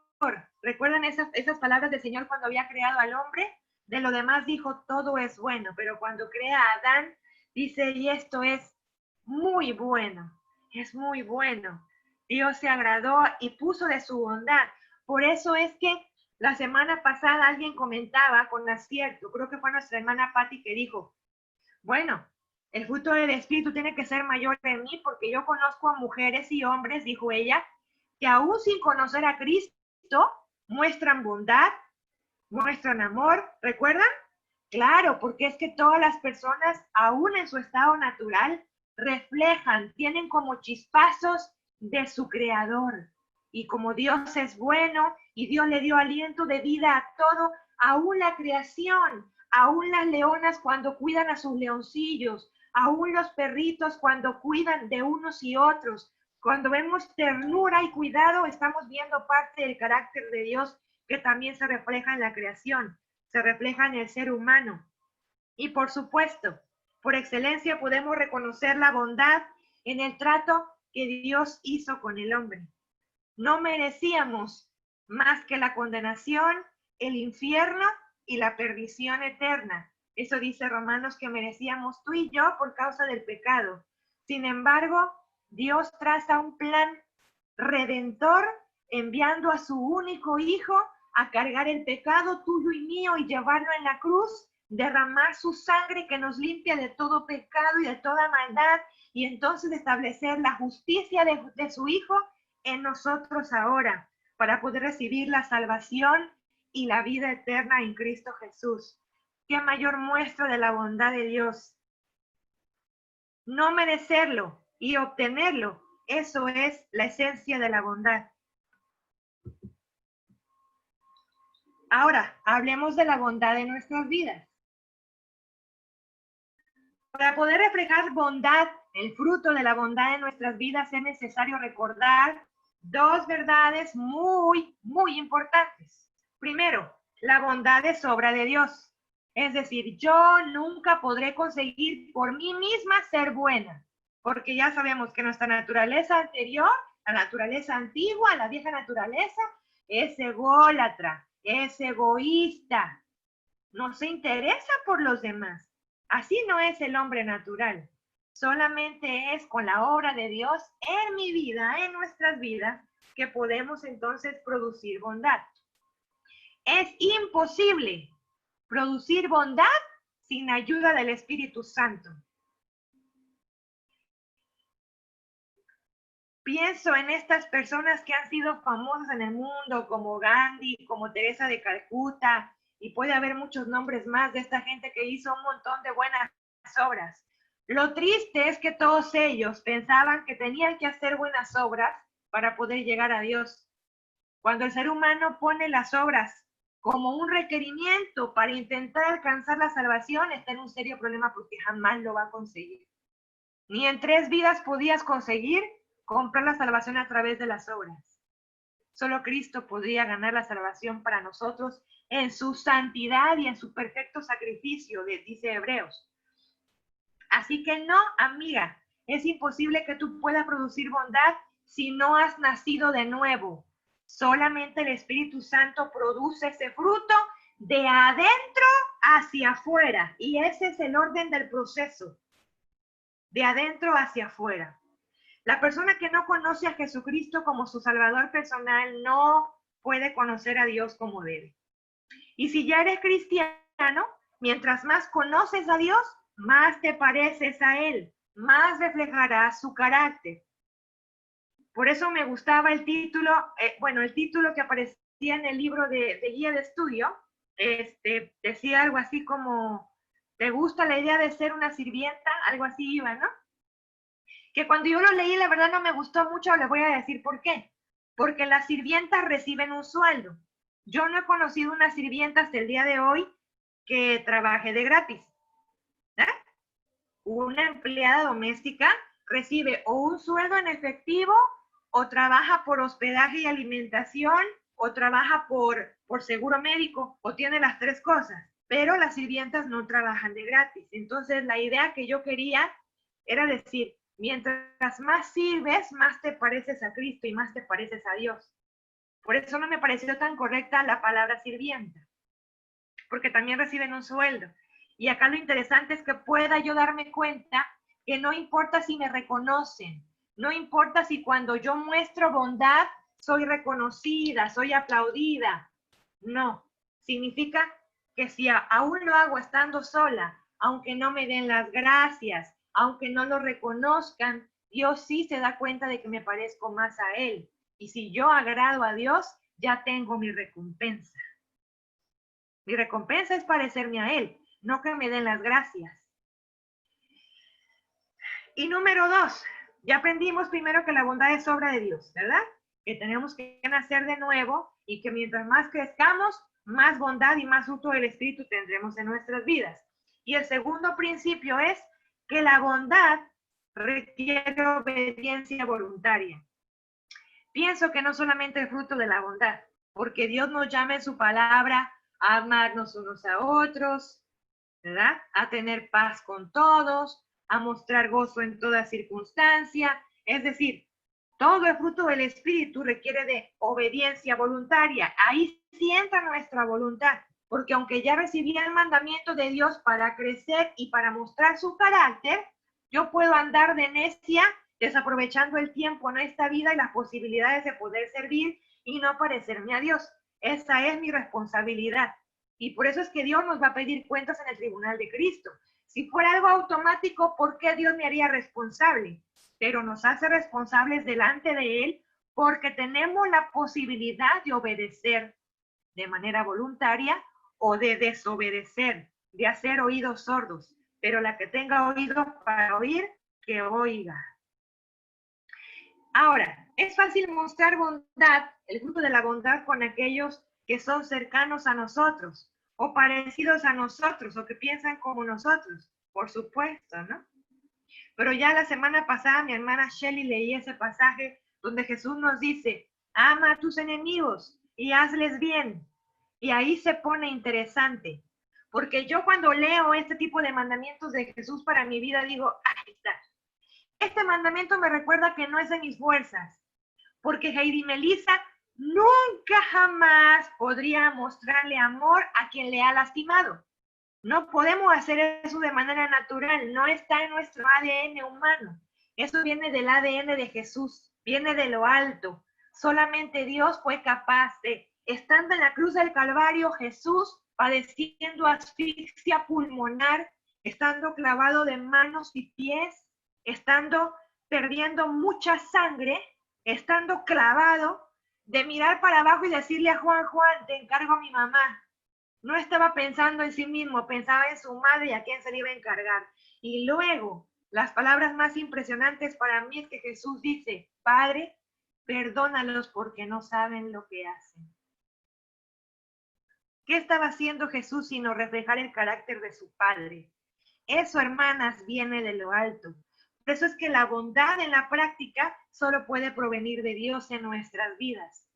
¿Recuerdan esas palabras del Señor cuando había creado al hombre? De lo demás dijo, todo es bueno, pero cuando crea a Adán, dice, y esto es muy bueno, es muy bueno. Dios se agradó y puso de su bondad. Por eso es que la semana pasada alguien comentaba con acierto, creo que fue nuestra hermana Patti que dijo, bueno, el fruto del Espíritu tiene que ser mayor en mí porque yo conozco a mujeres y hombres, dijo ella, que aún sin conocer a Cristo, muestran bondad, muestran amor, ¿recuerdan? Claro, porque es que todas las personas, aún en su estado natural, reflejan, tienen como chispazos de su Creador. Y como Dios es bueno y Dios le dio aliento de vida a todo, aún la creación, aún las leonas cuando cuidan a sus leoncillos, aún los perritos cuando cuidan de unos y otros. Cuando vemos ternura y cuidado, estamos viendo parte del carácter de Dios que también se refleja en la creación, se refleja en el ser humano. Y por supuesto, por excelencia podemos reconocer la bondad en el trato que Dios hizo con el hombre. No merecíamos más que la condenación, el infierno y la perdición eterna. Eso dice Romanos, que merecíamos tú y yo por causa del pecado. Sin embargo, Dios traza un plan redentor enviando a su único hijo a cargar el pecado tuyo y mío y llevarlo en la cruz, derramar su sangre que nos limpia de todo pecado y de toda maldad, y entonces establecer la justicia de su hijo en nosotros ahora, para poder recibir la salvación y la vida eterna en Cristo Jesús. ¿Qué mayor muestra de la bondad de Dios? No merecerlo y obtenerlo, eso es la esencia de la bondad. Ahora, hablemos de la bondad de nuestras vidas. Para poder reflejar bondad, el fruto de la bondad en nuestras vidas, es necesario recordar 2 verdades muy, muy importantes. Primero, la bondad es obra de Dios. Es decir, yo nunca podré conseguir por mí misma ser buena, porque ya sabemos que nuestra naturaleza anterior, la naturaleza antigua, la vieja naturaleza, es ególatra, es egoísta, no se interesa por los demás. Así no es el hombre natural. Solamente es con la obra de Dios en mi vida, en nuestras vidas, que podemos entonces producir bondad. Es imposible producir bondad sin ayuda del Espíritu Santo. Pienso en estas personas que han sido famosas en el mundo, como Gandhi, como Teresa de Calcuta, y puede haber muchos nombres más de esta gente que hizo un montón de buenas obras. Lo triste es que todos ellos pensaban que tenían que hacer buenas obras para poder llegar a Dios. Cuando el ser humano pone las obras como un requerimiento para intentar alcanzar la salvación, está en un serio problema porque jamás lo va a conseguir. Ni en 3 vidas podías conseguir comprar la salvación a través de las obras. Solo Cristo podría ganar la salvación para nosotros en su santidad y en su perfecto sacrificio, dice Hebreos. Así que no, amiga, es imposible que tú puedas producir bondad si no has nacido de nuevo. Solamente el Espíritu Santo produce ese fruto de adentro hacia afuera. Y ese es el orden del proceso. De adentro hacia afuera. La persona que no conoce a Jesucristo como su Salvador personal no puede conocer a Dios como debe. Y si ya eres cristiano, mientras más conoces a Dios, más te pareces a Él, más reflejarás su carácter. Por eso me gustaba el título, el título que aparecía en el libro de guía de estudio, decía algo así como, ¿te gusta la idea de ser una sirvienta? Algo así iba, ¿no? Que cuando yo lo leí, la verdad no me gustó mucho, les voy a decir por qué. Porque las sirvientas reciben un sueldo. Yo no he conocido una sirvienta hasta el día de hoy que trabaje de gratis. Una empleada doméstica recibe o un sueldo en efectivo, o trabaja por hospedaje y alimentación, o trabaja por seguro médico, o tiene las 3 cosas. Pero las sirvientas no trabajan de gratis. Entonces la idea que yo quería era decir, mientras más sirves, más te pareces a Cristo y más te pareces a Dios. Por eso no me pareció tan correcta la palabra sirvienta, porque también reciben un sueldo. Y acá lo interesante es que pueda yo darme cuenta que no importa si me reconocen, no importa si cuando yo muestro bondad soy reconocida, soy aplaudida. No, significa que si aún lo hago estando sola, aunque no me den las gracias, aunque no lo reconozcan, Dios sí se da cuenta de que me parezco más a Él. Y si yo agrado a Dios, ya tengo mi recompensa. Mi recompensa es parecerme a Él, no que me den las gracias. Y número 2, ya aprendimos primero que la bondad es obra de Dios, ¿verdad? Que tenemos que nacer de nuevo y que mientras más crezcamos, más bondad y más fruto del Espíritu tendremos en nuestras vidas. Y el segundo principio es que la bondad requiere obediencia voluntaria. Pienso que no solamente el fruto de la bondad, porque Dios nos llama en su palabra a amarnos unos a otros, ¿verdad? A tener paz con todos, a mostrar gozo en toda circunstancia. Es decir, todo el fruto del Espíritu requiere de obediencia voluntaria. Ahí sí entra nuestra voluntad, porque aunque ya recibí el mandamiento de Dios para crecer y para mostrar su carácter, yo puedo andar de necia desaprovechando el tiempo en esta vida y las posibilidades de poder servir y no parecerme a Dios. Esa es mi responsabilidad. Y por eso es que Dios nos va a pedir cuentas en el tribunal de Cristo. Si fuera algo automático, ¿por qué Dios me haría responsable? Pero nos hace responsables delante de Él porque tenemos la posibilidad de obedecer de manera voluntaria o de desobedecer, de hacer oídos sordos. Pero la que tenga oídos para oír, que oiga. Ahora, es fácil mostrar bondad, el fruto de la bondad, con aquellos que son cercanos a nosotros, o parecidos a nosotros, o que piensan como nosotros, por supuesto, ¿no? Pero ya la semana pasada mi hermana Shelly leía ese pasaje donde Jesús nos dice, ama a tus enemigos y hazles bien. Y ahí se pone interesante, porque yo cuando leo este tipo de mandamientos de Jesús para mi vida, digo, ahí está. Este mandamiento me recuerda que no es de mis fuerzas, porque Heidi Melissa nunca jamás podría mostrarle amor a quien le ha lastimado. No podemos hacer eso de manera natural, no está en nuestro ADN humano. Eso viene del ADN de Jesús, viene de lo alto. Solamente Dios fue capaz de, estando en la cruz del Calvario, Jesús padeciendo asfixia pulmonar, estando clavado de manos y pies, estando perdiendo mucha sangre, estando clavado, de mirar para abajo y decirle a Juan, Juan, te encargo a mi mamá. No estaba pensando en sí mismo, pensaba en su madre y a quién se le iba a encargar. Y luego, las palabras más impresionantes para mí es que Jesús dice, Padre, perdónalos porque no saben lo que hacen. ¿Qué estaba haciendo Jesús sino reflejar el carácter de su Padre? Eso, hermanas, viene de lo alto. Por eso es que la bondad en la práctica solo puede provenir de Dios en nuestras vidas.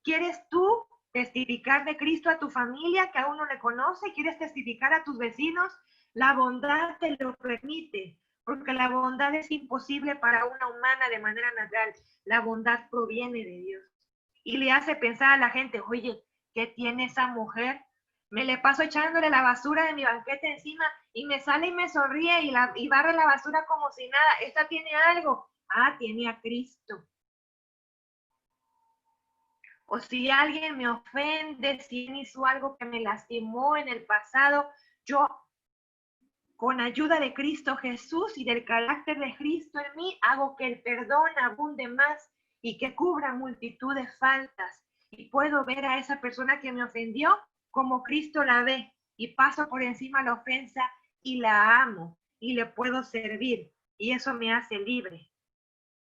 ¿Quieres tú testificar de Cristo a tu familia que aún no le conoce? ¿Quieres testificar a tus vecinos? La bondad te lo permite, porque la bondad es imposible para una humana de manera natural. La bondad proviene de Dios. Y le hace pensar a la gente, oye, ¿qué tiene esa mujer? Me le paso echándole la basura de mi banquete encima y me sale y me sonríe y barre la basura como si nada. Esta tiene algo. Ah, tiene a Cristo. O si alguien me ofende, si hizo algo que me lastimó en el pasado, yo, con ayuda de Cristo Jesús y del carácter de Cristo en mí, hago que el perdón abunde más y que cubra multitud de faltas. Y puedo ver a esa persona que me ofendió como Cristo la ve, y paso por encima la ofensa y la amo y le puedo servir. Y eso me hace libre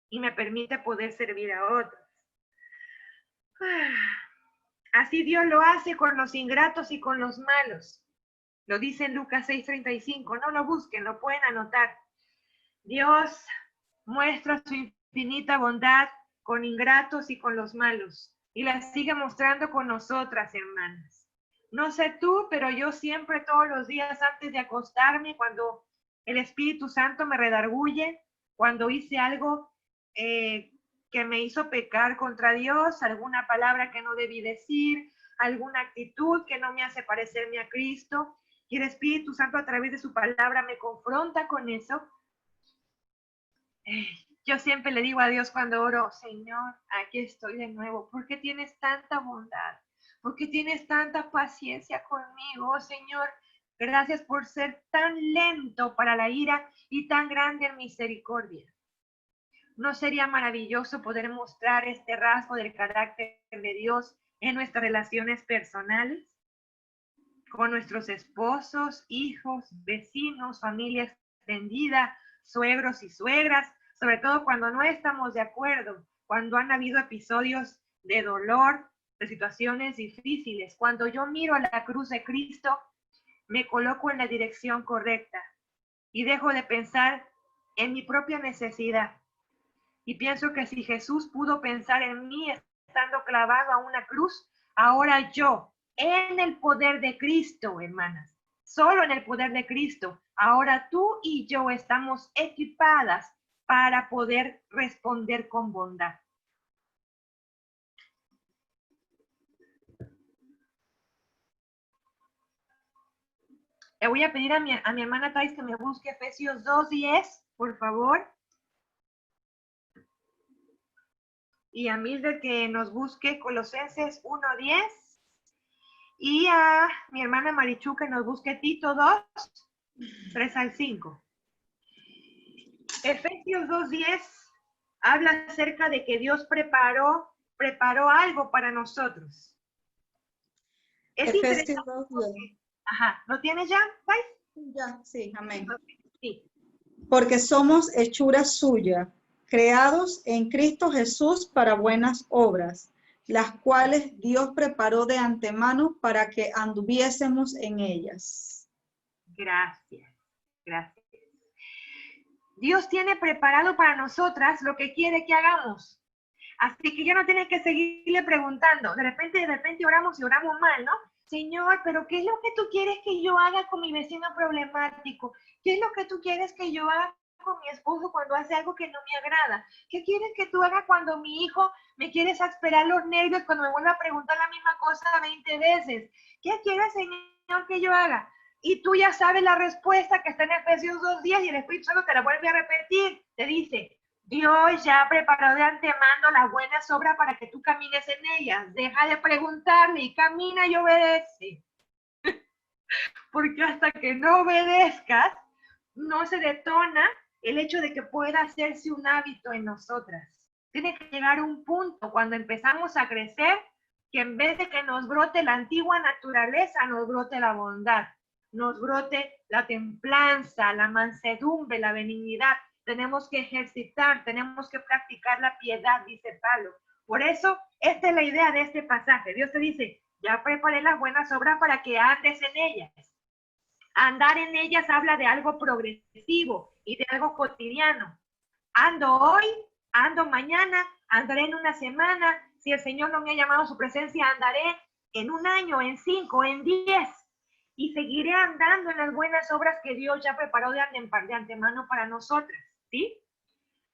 y me permite poder servir a otros. Así Dios lo hace con los ingratos y con los malos. Lo dice en Lucas 6:35. No lo busquen, lo pueden anotar. Dios muestra su infinita bondad con ingratos y con los malos. Y la sigue mostrando con nosotras, hermanas. No sé tú, pero yo siempre, todos los días antes de acostarme, cuando el Espíritu Santo me redarguye, cuando hice algo que me hizo pecar contra Dios, alguna palabra que no debí decir, alguna actitud que no me hace parecerme a Cristo, y el Espíritu Santo a través de su palabra me confronta con eso. Yo siempre le digo a Dios cuando oro, Señor, aquí estoy de nuevo. ¿Por qué tienes tanta bondad? ¿Por qué tienes tanta paciencia conmigo, Señor? Gracias por ser tan lento para la ira y tan grande en misericordia. ¿No sería maravilloso poder mostrar este rasgo del carácter de Dios en nuestras relaciones personales? Con nuestros esposos, hijos, vecinos, familia extendida, suegros y suegras, sobre todo cuando no estamos de acuerdo, cuando han habido episodios de dolor, de situaciones difíciles. Cuando yo miro a la cruz de Cristo, me coloco en la dirección correcta y dejo de pensar en mi propia necesidad. Y pienso que si Jesús pudo pensar en mí estando clavado a una cruz, ahora yo, en el poder de Cristo, hermanas, solo en el poder de Cristo, ahora tú y yo estamos equipadas para poder responder con bondad. Le voy a pedir a mi hermana Thais que me busque Efesios 2:10, por favor. Y a Mildred que nos busque Colosenses 1:10. Y a mi hermana Marichu que nos busque Tito 2:3-5. Efesios 2:10 habla acerca de que Dios preparó algo para nosotros. Es Efesios interesante. 2:10. Ajá, ¿lo tienes ya, Thais? Ya, sí, amén. Sí. Porque somos hechura suya, creados en Cristo Jesús para buenas obras, las cuales Dios preparó de antemano para que anduviésemos en ellas. Gracias, gracias. Dios tiene preparado para nosotras lo que quiere que hagamos. Así que ya no tienes que seguirle preguntando. De repente oramos y oramos mal, ¿no? Señor, pero ¿qué es lo que tú quieres que yo haga con mi vecino problemático? ¿Qué es lo que tú quieres que yo haga con mi esposo cuando hace algo que no me agrada? ¿Qué quieres que tú hagas cuando mi hijo me quiere exasperar los nervios cuando me vuelve a preguntar la misma cosa 20 veces? ¿Qué quieres, Señor, que yo haga? Y tú ya sabes la respuesta que está en Efesios 2:10 y el Espíritu Santo te la vuelve a repetir. Te dice, Dios ya preparó de antemano las buenas obras para que tú camines en ellas. Deja de preguntarle y camina y obedece. Porque hasta que no obedezcas, no se detona el hecho de que pueda hacerse un hábito en nosotras. Tiene que llegar un punto cuando empezamos a crecer que en vez de que nos brote la antigua naturaleza, nos brote la bondad, nos brote la templanza, la mansedumbre, la benignidad. Tenemos que ejercitar, tenemos que practicar la piedad, dice Pablo. Por eso, esta es la idea de este pasaje. Dios te dice, ya preparé las buenas obras para que andes en ellas. Andar en ellas habla de algo progresivo y de algo cotidiano. ando hoy, ando mañana, andaré en una semana, si el Señor no me ha llamado a su presencia, andaré en un año, en 5, en 10, y seguiré andando en las buenas obras que Dios ya preparó de antemano para nosotras, ¿sí?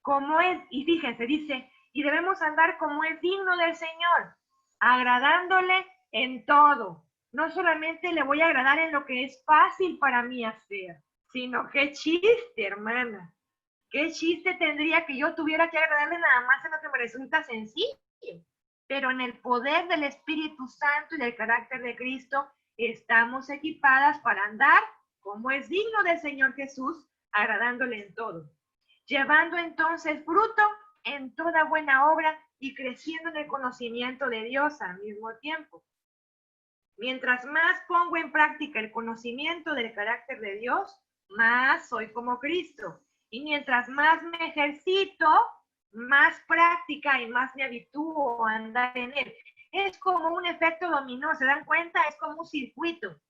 Como es, y fíjense, dice, y debemos andar como es digno del Señor, agradándole en todo. No solamente le voy a agradar en lo que es fácil para mí hacer, sino qué chiste, hermana. Qué chiste tendría que yo tuviera que agradarle nada más en lo que me resulta sencillo. Pero en el poder del Espíritu Santo y del carácter de Cristo, estamos equipadas para andar como es digno del Señor Jesús, agradándole en todo. Llevando entonces fruto en toda buena obra y creciendo en el conocimiento de Dios al mismo tiempo. Mientras más pongo en práctica el conocimiento del carácter de Dios, más soy como Cristo. Y mientras más me ejercito, más práctica y más me habitúo a andar en él. Es como un efecto dominó, ¿se dan cuenta? Es como un circuito.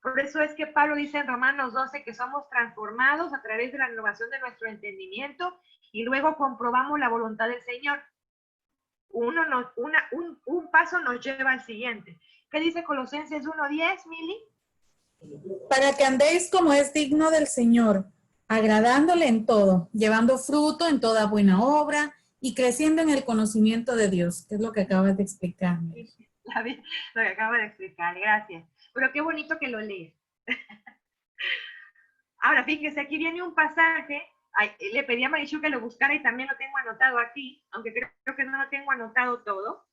Por eso es que Pablo dice en Romanos 12 que somos transformados a través de la renovación de nuestro entendimiento y luego comprobamos la voluntad del Señor. Un paso nos lleva al siguiente. ¿Qué dice Colosenses 1:10, Mili? Para que andéis como es digno del Señor, agradándole en todo, llevando fruto en toda buena obra y creciendo en el conocimiento de Dios, que es lo que acabas de explicar. Lo que acabo de explicar, gracias. Pero qué bonito que lo lees. Ahora, fíjese, aquí viene un pasaje. Ay, le pedí a Marichu que lo buscara y también lo tengo anotado aquí, aunque creo que no lo tengo anotado todo.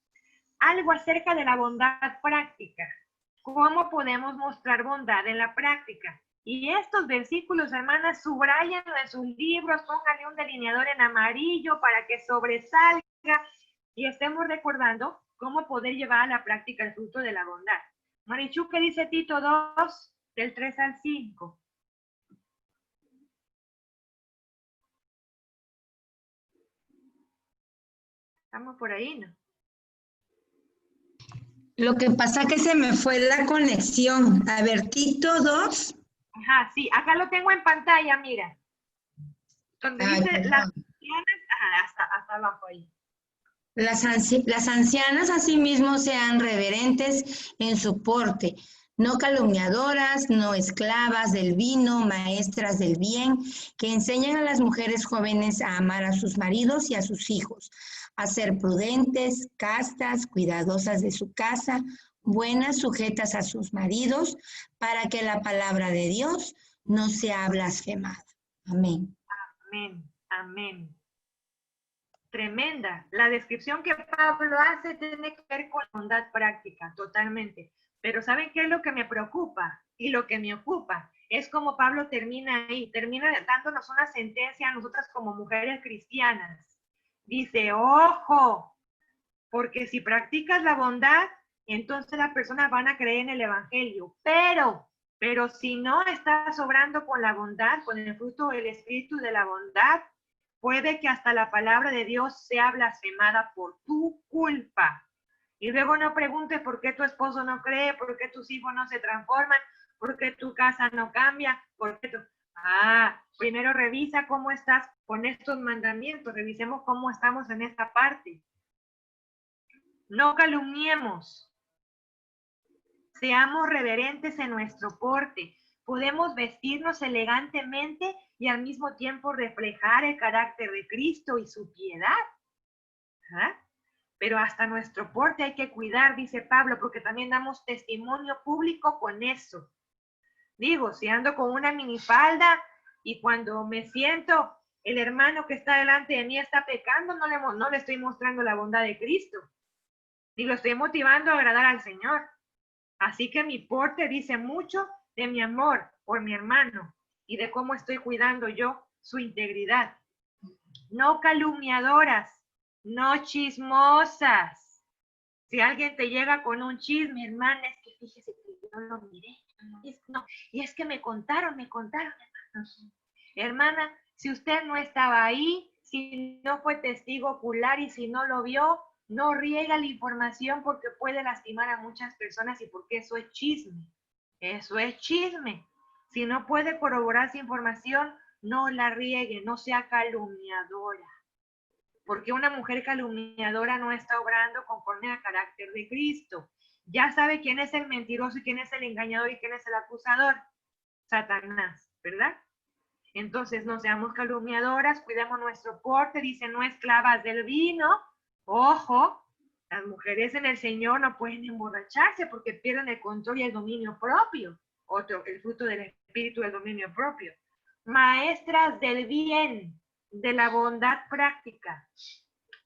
Algo acerca de la bondad práctica. ¿Cómo podemos mostrar bondad en la práctica? Y estos versículos, hermanas, subrayenlo en sus libros, pónganle un delineador en amarillo para que sobresalga y estemos recordando cómo poder llevar a la práctica el fruto de la bondad. Marichu, ¿qué dice Tito 2, del 3 al 5? Estamos por ahí, ¿no? Lo que pasa que se me fue la conexión. A ver, Tito 2. Ajá, sí, acá lo tengo en pantalla, mira. Donde dice las ancianas, hasta abajo ahí. Las ancianas asimismo sean reverentes en su porte, no calumniadoras, no esclavas del vino, maestras del bien, que enseñan a las mujeres jóvenes a amar a sus maridos y a sus hijos, a ser prudentes, castas, cuidadosas de su casa, buenas, sujetas a sus maridos, para que la palabra de Dios no sea blasfemada. Amén. Amén, amén. Tremenda. La descripción que Pablo hace tiene que ver con bondad práctica, totalmente. Pero ¿saben qué es lo que me preocupa? Y lo que me ocupa es como Pablo termina ahí, termina dándonos una sentencia a nosotras como mujeres cristianas. Dice, ojo, porque si practicas la bondad, entonces las personas van a creer en el evangelio. Pero si no estás obrando con la bondad, con el fruto del espíritu de la bondad, puede que hasta la palabra de Dios sea blasfemada por tu culpa. Y luego no preguntes por qué tu esposo no cree, por qué tus hijos no se transforman, por qué tu casa no cambia, por qué primero revisa cómo estás con estos mandamientos, revisemos cómo estamos en esta parte. No calumniemos. Seamos reverentes en nuestro porte. Podemos vestirnos elegantemente y al mismo tiempo reflejar el carácter de Cristo y su piedad. ¿Ah? Pero hasta nuestro porte hay que cuidar, dice Pablo, porque también damos testimonio público con eso. Digo, si ando con una minifalda y cuando me siento, el hermano que está delante de mí está pecando, no le estoy mostrando la bondad de Cristo. Ni lo estoy motivando a agradar al Señor. Así que mi porte dice mucho de mi amor por mi hermano y de cómo estoy cuidando yo su integridad. No calumniadoras, no chismosas. Si alguien te llega con un chisme, hermana, es que fíjese que yo lo miré. No, y es que me contaron, hermanos. Hermana, si usted no estaba ahí, si no fue testigo ocular y si no lo vio, no riega la información porque puede lastimar a muchas personas y porque eso es chisme. Eso es chisme. Si no puede corroborar esa información, no la riegue, no sea calumniadora. Porque una mujer calumniadora no está obrando conforme al carácter de Cristo. Ya sabe quién es el mentiroso y quién es el engañador y quién es el acusador. Satanás, ¿verdad? Entonces no seamos calumniadoras, cuidemos nuestro porte, dice no esclavas del vino. Ojo, las mujeres en el Señor no pueden emborracharse porque pierden el control y el dominio propio. Otro, el fruto del espíritu, el dominio propio. Maestras del bien, de la bondad práctica,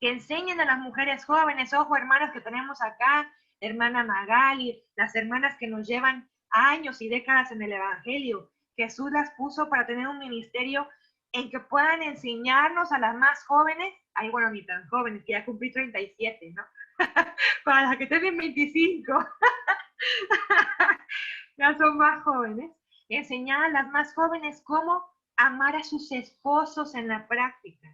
que enseñen a las mujeres jóvenes. Ojo, hermanas que tenemos acá, hermana Magali, las hermanas que nos llevan años y décadas en el Evangelio. Jesús las puso para tener un ministerio en que puedan enseñarnos a las más jóvenes, ay, bueno, ni tan jóvenes, que ya cumplí 37, ¿no? Para las que tienen 25, ya son más jóvenes, enseñar a las más jóvenes cómo amar a sus esposos en la práctica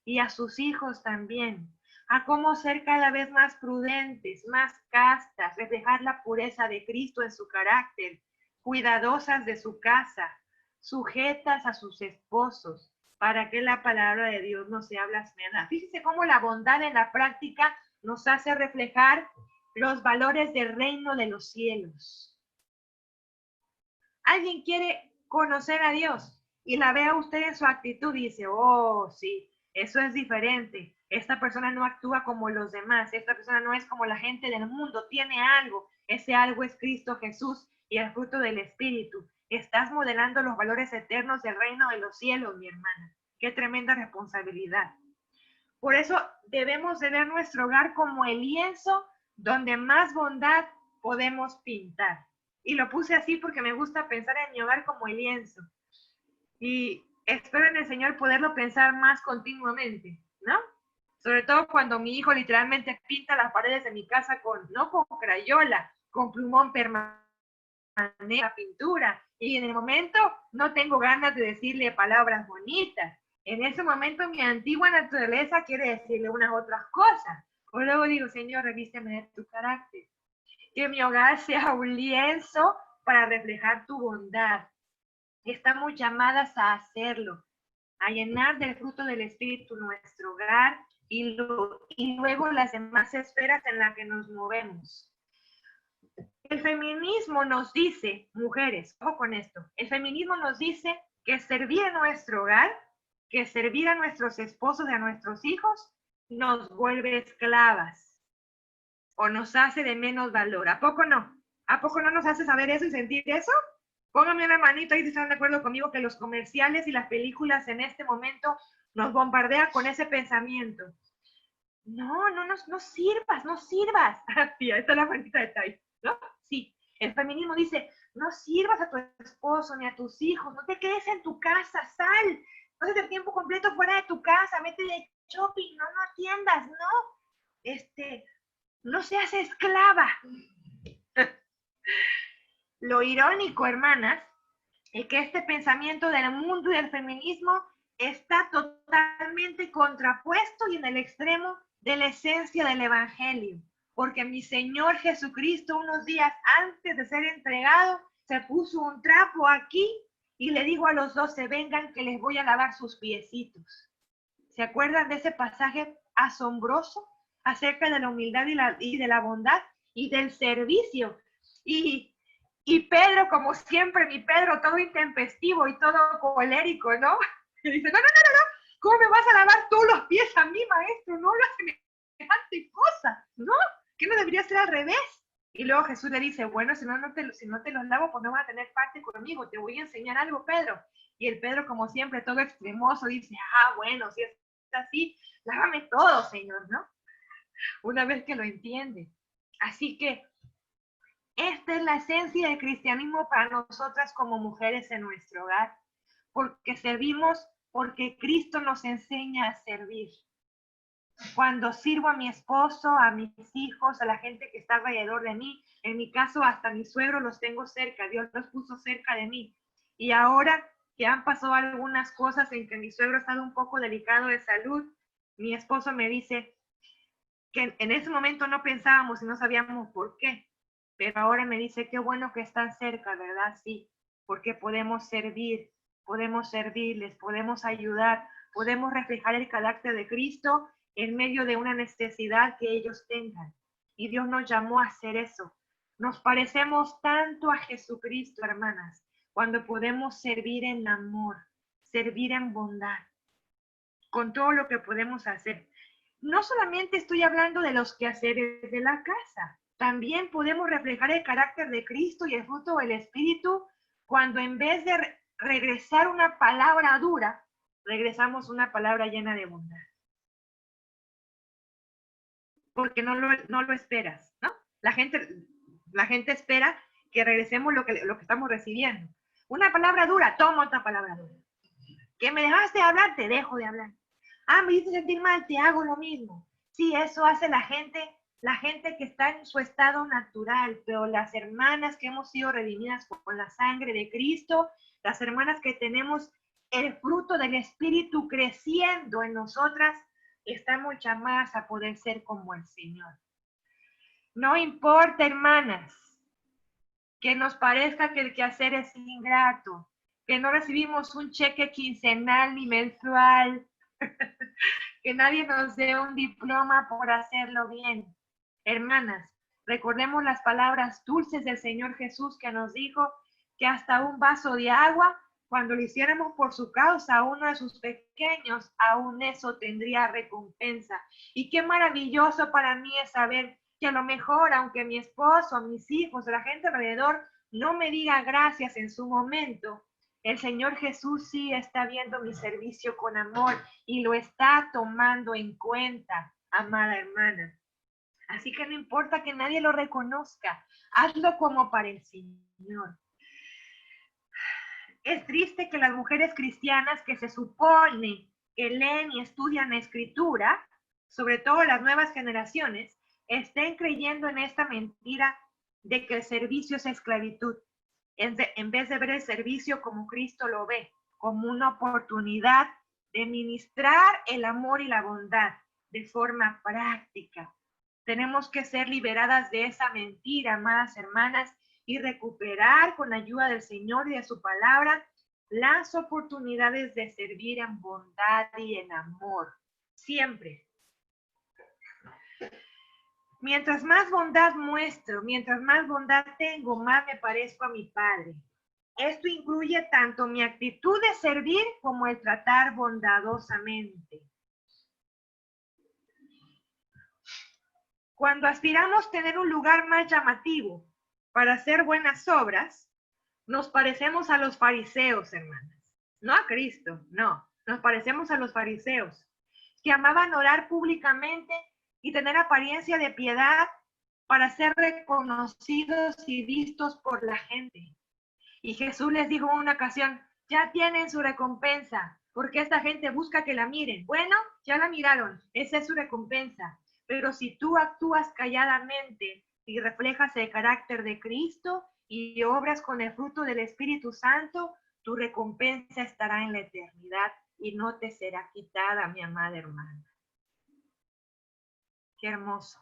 y a sus hijos también, a cómo ser cada vez más prudentes, más castas, reflejar la pureza de Cristo en su carácter, cuidadosas de su casa, sujetas a sus esposos, para que la palabra de Dios no sea blasfemada. Fíjense cómo la bondad en la práctica nos hace reflejar los valores del reino de los cielos. Alguien quiere conocer a Dios y la ve a usted en su actitud y dice, oh, sí, eso es diferente. Esta persona no actúa como los demás. Esta persona no es como la gente del mundo. Tiene algo. Ese algo es Cristo Jesús y el fruto del Espíritu. Estás modelando los valores eternos del reino de los cielos, mi hermana. Qué tremenda responsabilidad. Por eso debemos de ver nuestro hogar como el lienzo donde más bondad podemos pintar. Y lo puse así porque me gusta pensar en mi hogar como el lienzo. Y espero en el Señor poderlo pensar más continuamente, ¿no? Sobre todo cuando mi hijo literalmente pinta las paredes de mi casa no con crayola, con plumón permanente, la pintura. Y en el momento no tengo ganas de decirle palabras bonitas. En ese momento mi antigua naturaleza quiere decirle unas otras cosas. O luego digo, Señor, revísteme de tu carácter. Que mi hogar sea un lienzo para reflejar tu bondad. Estamos llamadas a hacerlo, a llenar del fruto del Espíritu nuestro hogar y luego las demás esferas en las que nos movemos. El feminismo nos dice, mujeres, ojo con esto, el feminismo nos dice que servir en nuestro hogar, que servir a nuestros esposos y a nuestros hijos, nos vuelve esclavas o nos hace de menos valor. ¿A poco no? ¿A poco no nos hace saber eso y sentir eso? Pónganme una manito ahí si están de acuerdo conmigo que los comerciales y las películas en este momento nos bombardean con ese pensamiento. No sirvas, no sirvas. Tía, esta es la manita de Tai, ¿no? Sí, el feminismo dice, no sirvas a tu esposo ni a tus hijos, no te quedes en tu casa, sal, pásate el tiempo completo fuera de tu casa, vete de shopping, no atiendas, no, no seas esclava. Lo irónico, hermanas, es que este pensamiento del mundo y del feminismo está totalmente contrapuesto y en el extremo de la esencia del Evangelio. Porque mi Señor Jesucristo, unos días antes de ser entregado, se puso un trapo aquí y le dijo a los 12, vengan que les voy a lavar sus piecitos. ¿Se acuerdan de ese pasaje asombroso acerca de la humildad y de la bondad y del servicio? Y Pedro, como siempre, mi Pedro, todo intempestivo y todo colérico, ¿no? Y dice, no, ¿cómo me vas a lavar tú los pies a mí, maestro? No hagas semejante cosa, ¿no? ¿Qué no debería ser al revés? Y luego Jesús le dice, bueno, si no te los lavo, pues no vas a tener parte conmigo, te voy a enseñar algo, Pedro. Y el Pedro, como siempre, todo extremoso, dice, bueno, si es así, lávame todo, Señor, ¿no? Una vez que lo entiende. Así que esta es la esencia del cristianismo para nosotras como mujeres en nuestro hogar, porque servimos, porque Cristo nos enseña a servir. Cuando sirvo a mi esposo, a mis hijos, a la gente que está alrededor de mí, en mi caso hasta mis suegros los tengo cerca, Dios los puso cerca de mí. Y ahora que han pasado algunas cosas en que mi suegro ha estado un poco delicado de salud, mi esposo me dice que en ese momento no pensábamos y no sabíamos por qué. Pero ahora me dice, qué bueno que están cerca, ¿verdad? Sí, porque podemos servir podemos servirles, podemos ayudar, podemos reflejar el carácter de Cristo en medio de una necesidad que ellos tengan. Y Dios nos llamó a hacer eso. Nos parecemos tanto a Jesucristo, hermanas, cuando podemos servir en amor, servir en bondad, con todo lo que podemos hacer. No solamente estoy hablando de los quehaceres de la casa, también podemos reflejar el carácter de Cristo y el fruto del Espíritu cuando en vez de regresar una palabra dura, regresamos una palabra llena de bondad. Porque no lo esperas, ¿no? La gente espera que regresemos lo que estamos recibiendo. Una palabra dura, toma otra palabra dura. Que me dejaste de hablar, te dejo de hablar. Ah, me hice sentir mal, te hago lo mismo. Sí, eso hace la gente que está en su estado natural, pero las hermanas que hemos sido redimidas con la sangre de Cristo, las hermanas que tenemos el fruto del Espíritu creciendo en nosotras, estamos llamadas a poder ser como el Señor. No importa, hermanas, que nos parezca que el quehacer es ingrato, que no recibimos un cheque quincenal ni mensual, que nadie nos dé un diploma por hacerlo bien. Hermanas, recordemos las palabras dulces del Señor Jesús que nos dijo que hasta un vaso de agua, cuando lo hiciéramos por su causa a uno de sus pequeños, aún eso tendría recompensa. Y qué maravilloso para mí es saber que a lo mejor, aunque mi esposo, mis hijos, la gente alrededor no me diga gracias en su momento, el Señor Jesús sí está viendo mi servicio con amor y lo está tomando en cuenta, amada hermana. Así que no importa que nadie lo reconozca, hazlo como para el Señor. Es triste que las mujeres cristianas que se supone que leen y estudian la Escritura, sobre todo las nuevas generaciones, estén creyendo en esta mentira de que el servicio es esclavitud, en vez de ver el servicio como Cristo lo ve, como una oportunidad de ministrar el amor y la bondad de forma práctica. Tenemos que ser liberadas de esa mentira, amadas hermanas, y recuperar con ayuda del Señor y de su palabra las oportunidades de servir en bondad y en amor, siempre. Mientras más bondad muestro, mientras más bondad tengo, más me parezco a mi Padre. Esto incluye tanto mi actitud de servir como el tratar bondadosamente. Cuando aspiramos a tener un lugar más llamativo para hacer buenas obras, nos parecemos a los fariseos, hermanas. No a Cristo, no. Nos parecemos a los fariseos, que amaban orar públicamente y tener apariencia de piedad para ser reconocidos y vistos por la gente. Y Jesús les dijo en una ocasión, ya tienen su recompensa, porque esta gente busca que la miren. Bueno, ya la miraron, esa es su recompensa. Pero si tú actúas calladamente y reflejas el carácter de Cristo y obras con el fruto del Espíritu Santo, tu recompensa estará en la eternidad y no te será quitada, mi amada hermana. Qué hermoso.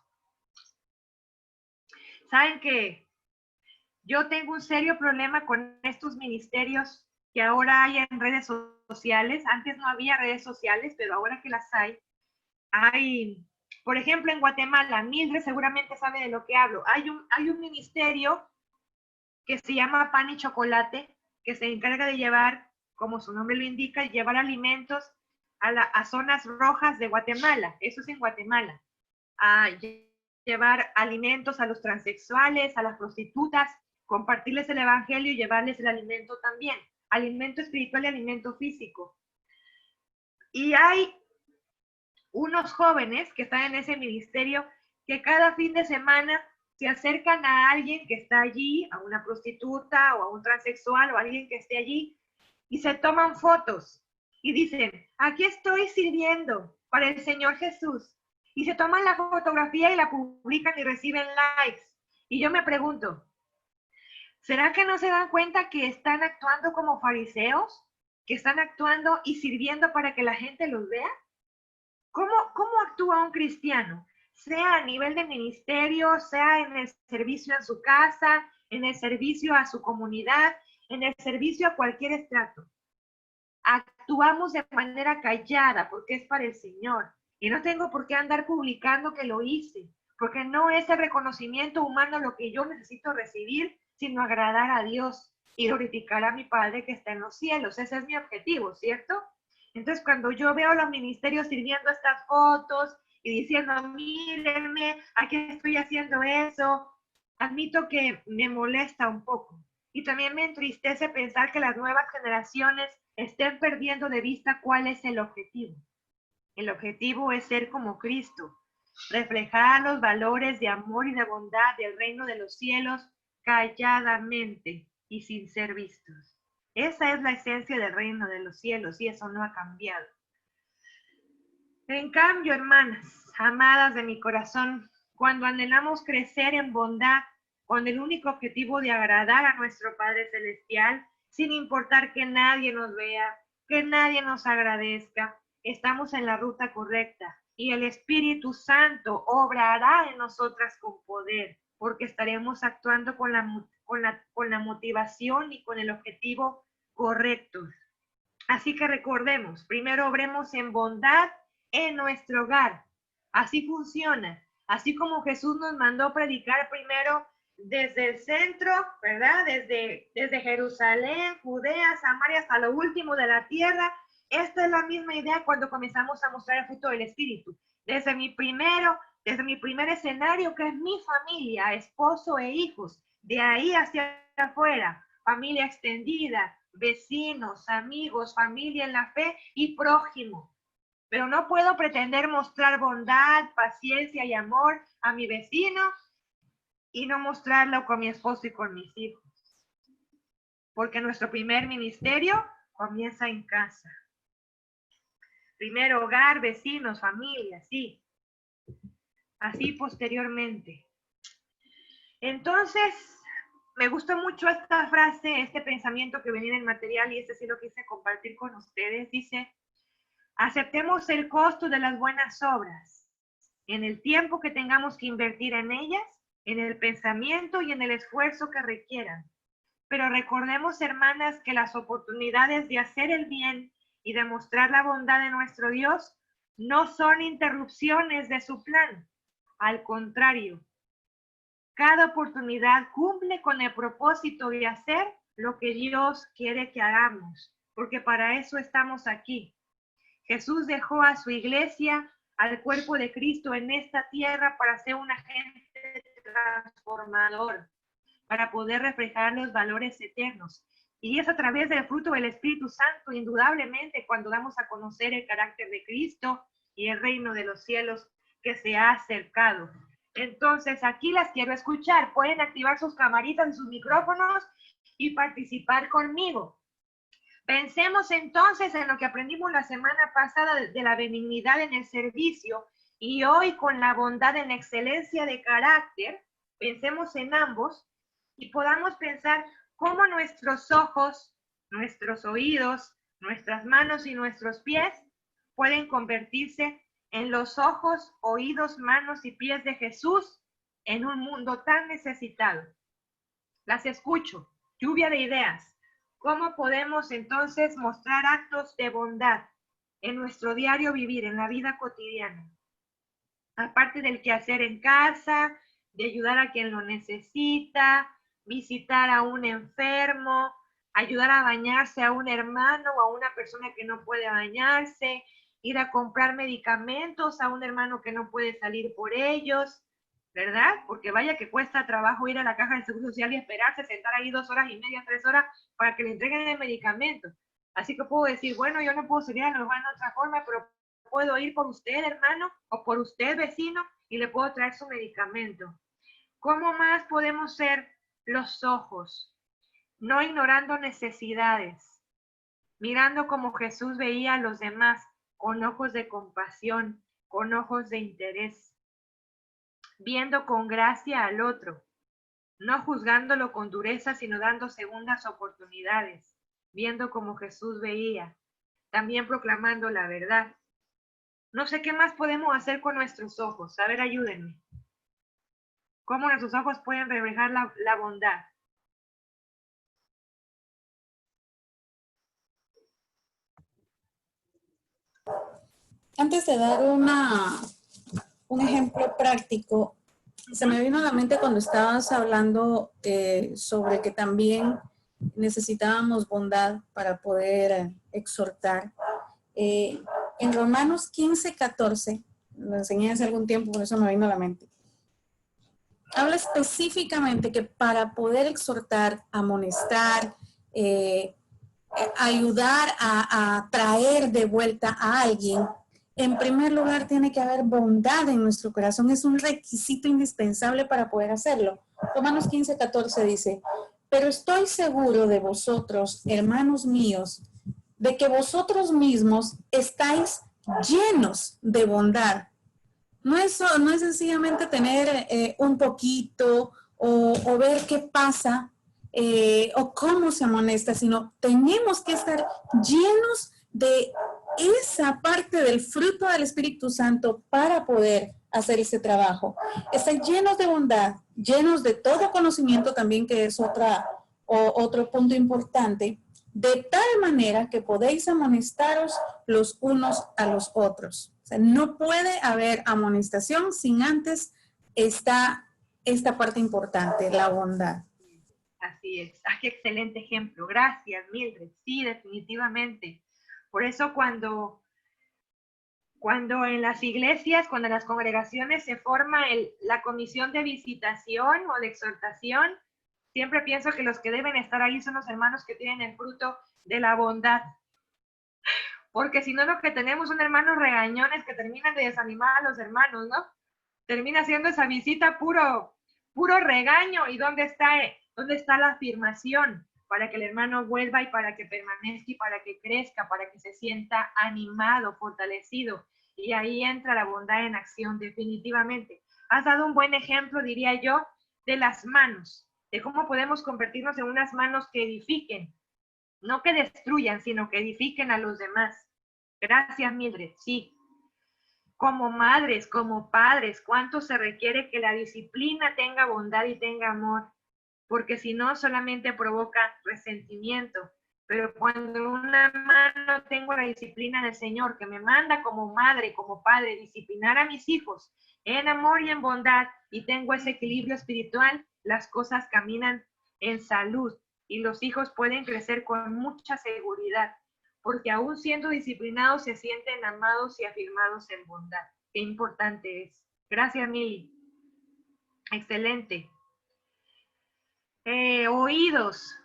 ¿Saben qué? Yo tengo un serio problema con estos ministerios que ahora hay en redes sociales. Antes no había redes sociales, pero ahora que las hay, por ejemplo, en Guatemala, Mildred seguramente sabe de lo que hablo. Hay un ministerio que se llama Pan y Chocolate, que se encarga de llevar, como su nombre lo indica, llevar alimentos a zonas rojas de Guatemala. Eso es en Guatemala. A llevar alimentos a los transexuales, a las prostitutas, compartirles el evangelio y llevarles el alimento también, alimento espiritual y alimento físico. Y hay unos jóvenes que están en ese ministerio que cada fin de semana se acercan a alguien que está allí, a una prostituta o a un transexual o a alguien que esté allí, y se toman fotos y dicen, aquí estoy sirviendo para el Señor Jesús. Y se toman la fotografía y la publican y reciben likes. Y yo me pregunto, ¿será que no se dan cuenta que están actuando como fariseos? ¿Que están actuando y sirviendo para que la gente los vea? ¿Cómo actúa un cristiano? Sea a nivel de ministerio, sea en el servicio en su casa, en el servicio a su comunidad, en el servicio a cualquier estrato. actuamos de manera callada porque es para el Señor. Y no tengo por qué andar publicando que lo hice, porque no es el reconocimiento humano lo que yo necesito recibir, sino agradar a Dios y glorificar a mi Padre que está en los cielos. Ese es mi objetivo, ¿cierto? Entonces, cuando yo veo los ministerios sirviendo estas fotos y diciendo, mírenme, aquí estoy haciendo eso, admito que me molesta un poco. Y también me entristece pensar que las nuevas generaciones estén perdiendo de vista cuál es el objetivo. El objetivo es ser como Cristo, reflejar los valores de amor y de bondad del reino de los cielos calladamente y sin ser vistos. Esa es la esencia del reino de los cielos y eso no ha cambiado. En cambio, hermanas, amadas de mi corazón, cuando anhelamos crecer en bondad con el único objetivo de agradar a nuestro Padre Celestial, sin importar que nadie nos vea, que nadie nos agradezca, estamos en la ruta correcta y el Espíritu Santo obrará en nosotras con poder, porque estaremos actuando con la motivación y con el objetivo correcto. Así que recordemos, primero obremos en bondad en nuestro hogar. Así funciona. Así como Jesús nos mandó predicar primero desde el centro, ¿verdad? Desde Jerusalén, Judea, Samaria, hasta lo último de la tierra. Esta es la misma idea cuando comenzamos a mostrar el fruto del Espíritu. Desde mi primer escenario, que es mi familia, esposo e hijos, de ahí hacia afuera, familia extendida, vecinos, amigos, familia en la fe y prójimo. Pero no puedo pretender mostrar bondad, paciencia y amor a mi vecino y no mostrarlo con mi esposo y con mis hijos. Porque nuestro primer ministerio comienza en casa. Primero hogar, vecinos, familia, sí. Así posteriormente. Entonces, me gustó mucho esta frase, este pensamiento que venía en el material y este sí lo quise compartir con ustedes. Dice, aceptemos el costo de las buenas obras, en el tiempo que tengamos que invertir en ellas, en el pensamiento y en el esfuerzo que requieran. Pero recordemos, hermanas, que las oportunidades de hacer el bien y de mostrar la bondad de nuestro Dios no son interrupciones de su plan. Al contrario, cada oportunidad cumple con el propósito de hacer lo que Dios quiere que hagamos, porque para eso estamos aquí. Jesús dejó a su iglesia, al cuerpo de Cristo en esta tierra para ser un agente transformador, para poder reflejar los valores eternos. Y es a través del fruto del Espíritu Santo, indudablemente, cuando damos a conocer el carácter de Cristo y el reino de los cielos que se ha acercado. Entonces, aquí las quiero escuchar. Pueden activar sus camaritas y sus micrófonos y participar conmigo. Pensemos entonces en lo que aprendimos la semana pasada de la benignidad en el servicio y hoy con la bondad en la excelencia de carácter. Pensemos en ambos y podamos pensar cómo nuestros ojos, nuestros oídos, nuestras manos y nuestros pies pueden convertirse en los ojos, oídos, manos y pies de Jesús en un mundo tan necesitado. Las escucho, lluvia de ideas. ¿Cómo podemos entonces mostrar actos de bondad en nuestro diario vivir, en la vida cotidiana? Aparte del quehacer en casa, de ayudar a quien lo necesita, visitar a un enfermo, ayudar a bañarse a un hermano o a una persona que no puede bañarse, ir a comprar medicamentos a un hermano que no puede salir por ellos, ¿verdad? Porque vaya que cuesta trabajo ir a la caja del Seguro Social y esperarse, sentar ahí 2 horas y media, 3 horas para que le entreguen el medicamento. Así que puedo decir, bueno, yo no puedo salir a lo mejor de otra forma, pero puedo ir por usted, hermano, o por usted, vecino, y le puedo traer su medicamento. ¿Cómo más podemos ser los ojos? No ignorando necesidades, mirando como Jesús veía a los demás, con ojos de compasión, con ojos de interés, viendo con gracia al otro, no juzgándolo con dureza, sino dando segundas oportunidades, viendo como Jesús veía, también proclamando la verdad. No sé qué más podemos hacer con nuestros ojos. A ver, ayúdenme. ¿Cómo nuestros ojos pueden reflejar la bondad? Antes de dar un ejemplo práctico, se me vino a la mente cuando estabas hablando sobre que también necesitábamos bondad para poder exhortar. En Romanos 15:14, lo enseñé hace algún tiempo, por eso me vino a la mente. Habla específicamente que para poder exhortar, amonestar, ayudar a traer de vuelta a alguien, en primer lugar tiene que haber bondad en nuestro corazón. Es un requisito indispensable para poder hacerlo. Romanos 15:14 dice, pero estoy seguro de vosotros, hermanos míos, de que vosotros mismos estáis llenos de bondad. No es sencillamente tener un poquito o ver qué pasa o cómo se amonesta, sino tenemos que estar llenos de esa parte del fruto del Espíritu Santo para poder hacer ese trabajo. Estar llenos de bondad, llenos de todo conocimiento también, que es otro punto importante, de tal manera que podéis amonestaros los unos a los otros. O sea, no puede haber amonestación sin antes esta parte importante, la bondad. Así es. Ah, qué excelente ejemplo. Gracias, Mildred. Sí, definitivamente. Por eso cuando en las iglesias, cuando en las congregaciones se forma la comisión de visitación o de exhortación, siempre pienso que los que deben estar ahí son los hermanos que tienen el fruto de la bondad. Porque si no, lo que tenemos son hermanos regañones que terminan de desanimar a los hermanos, ¿no? Termina siendo esa visita puro regaño. ¿Y dónde está la afirmación? Para que el hermano vuelva y para que permanezca y para que crezca, para que se sienta animado, fortalecido. Y ahí entra la bondad en acción, definitivamente. Has dado un buen ejemplo, diría yo, de las manos, de cómo podemos convertirnos en unas manos que edifiquen, no que destruyan, sino que edifiquen a los demás. Gracias, Mildred. Sí. Como madres, como padres, ¿cuánto se requiere que la disciplina tenga bondad y tenga amor? Porque si no, solamente provoca resentimiento. Pero cuando una mano tengo la disciplina del Señor, que me manda como madre, como padre, disciplinar a mis hijos en amor y en bondad, y tengo ese equilibrio espiritual, las cosas caminan en salud y los hijos pueden crecer con mucha seguridad, porque aún siendo disciplinados se sienten amados y afirmados en bondad. Qué importante es. Gracias, Mili. Excelente. Oídos.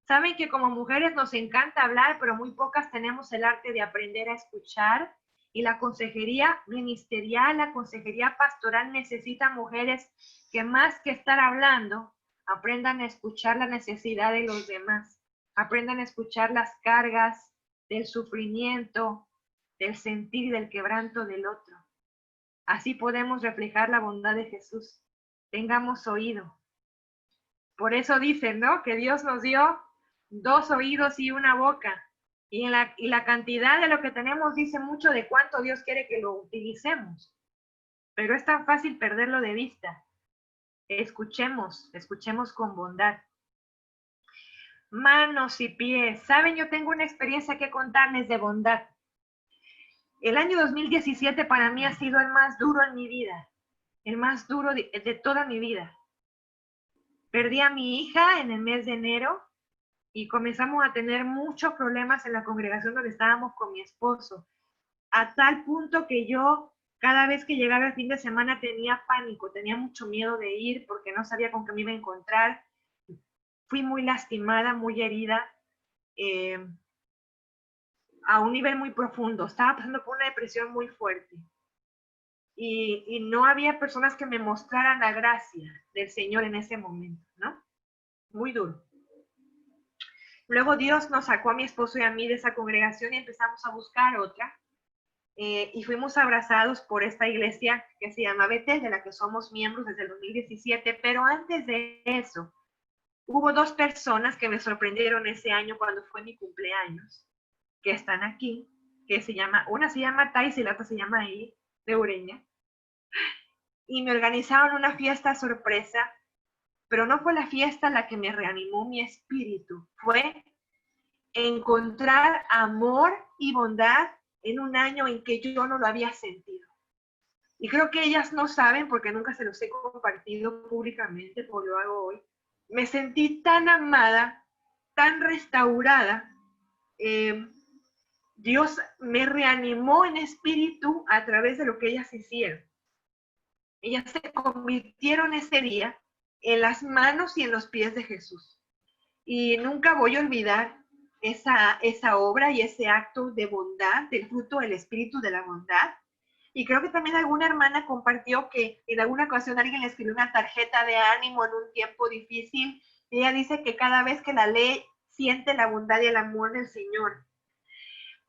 Saben que como mujeres nos encanta hablar, pero muy pocas tenemos el arte de aprender a escuchar. Y la consejería ministerial, la consejería pastoral necesita mujeres que más que estar hablando, aprendan a escuchar la necesidad de los demás. Aprendan a escuchar las cargas del sufrimiento, del sentir y del quebranto del otro. Así podemos reflejar la bondad de Jesús. Tengamos oído. Por eso dicen, ¿no? Que Dios nos dio 2 oídos y una boca. Y la cantidad de lo que tenemos dice mucho de cuánto Dios quiere que lo utilicemos. Pero es tan fácil perderlo de vista. Escuchemos con bondad. Manos y pies. Saben, yo tengo una experiencia que contarles de bondad. El año 2017 para mí ha sido el más duro en mi vida. El más duro de toda mi vida. Perdí a mi hija en el mes de enero y comenzamos a tener muchos problemas en la congregación donde estábamos con mi esposo, a tal punto que yo cada vez que llegaba el fin de semana tenía pánico, tenía mucho miedo de ir porque no sabía con qué me iba a encontrar. Fui muy lastimada, muy herida, a un nivel muy profundo. Estaba pasando por una depresión muy fuerte. Y no había personas que me mostraran la gracia del Señor en ese momento, ¿no? Muy duro. Luego Dios nos sacó a mi esposo y a mí de esa congregación y empezamos a buscar otra. Y fuimos abrazados por esta iglesia que se llama Betel, de la que somos miembros desde el 2017. Pero antes de eso, hubo 2 personas que me sorprendieron ese año cuando fue mi cumpleaños, que están aquí, que una se llama Thais y la otra se llama Eli, de Ureña. Y me organizaron una fiesta sorpresa, pero no fue la fiesta la que me reanimó mi espíritu, fue encontrar amor y bondad en un año en que yo no lo había sentido. Y creo que ellas no saben, porque nunca se los he compartido públicamente, como lo hago hoy. Me sentí tan amada, tan restaurada. Dios me reanimó en espíritu a través de lo que ellas hicieron. Ellas se convirtieron ese día en las manos y en los pies de Jesús. Y nunca voy a olvidar esa obra y ese acto de bondad, del fruto del espíritu de la bondad. Y creo que también alguna hermana compartió que en alguna ocasión alguien le escribió una tarjeta de ánimo en un tiempo difícil. Ella dice que cada vez que la lee siente la bondad y el amor del Señor.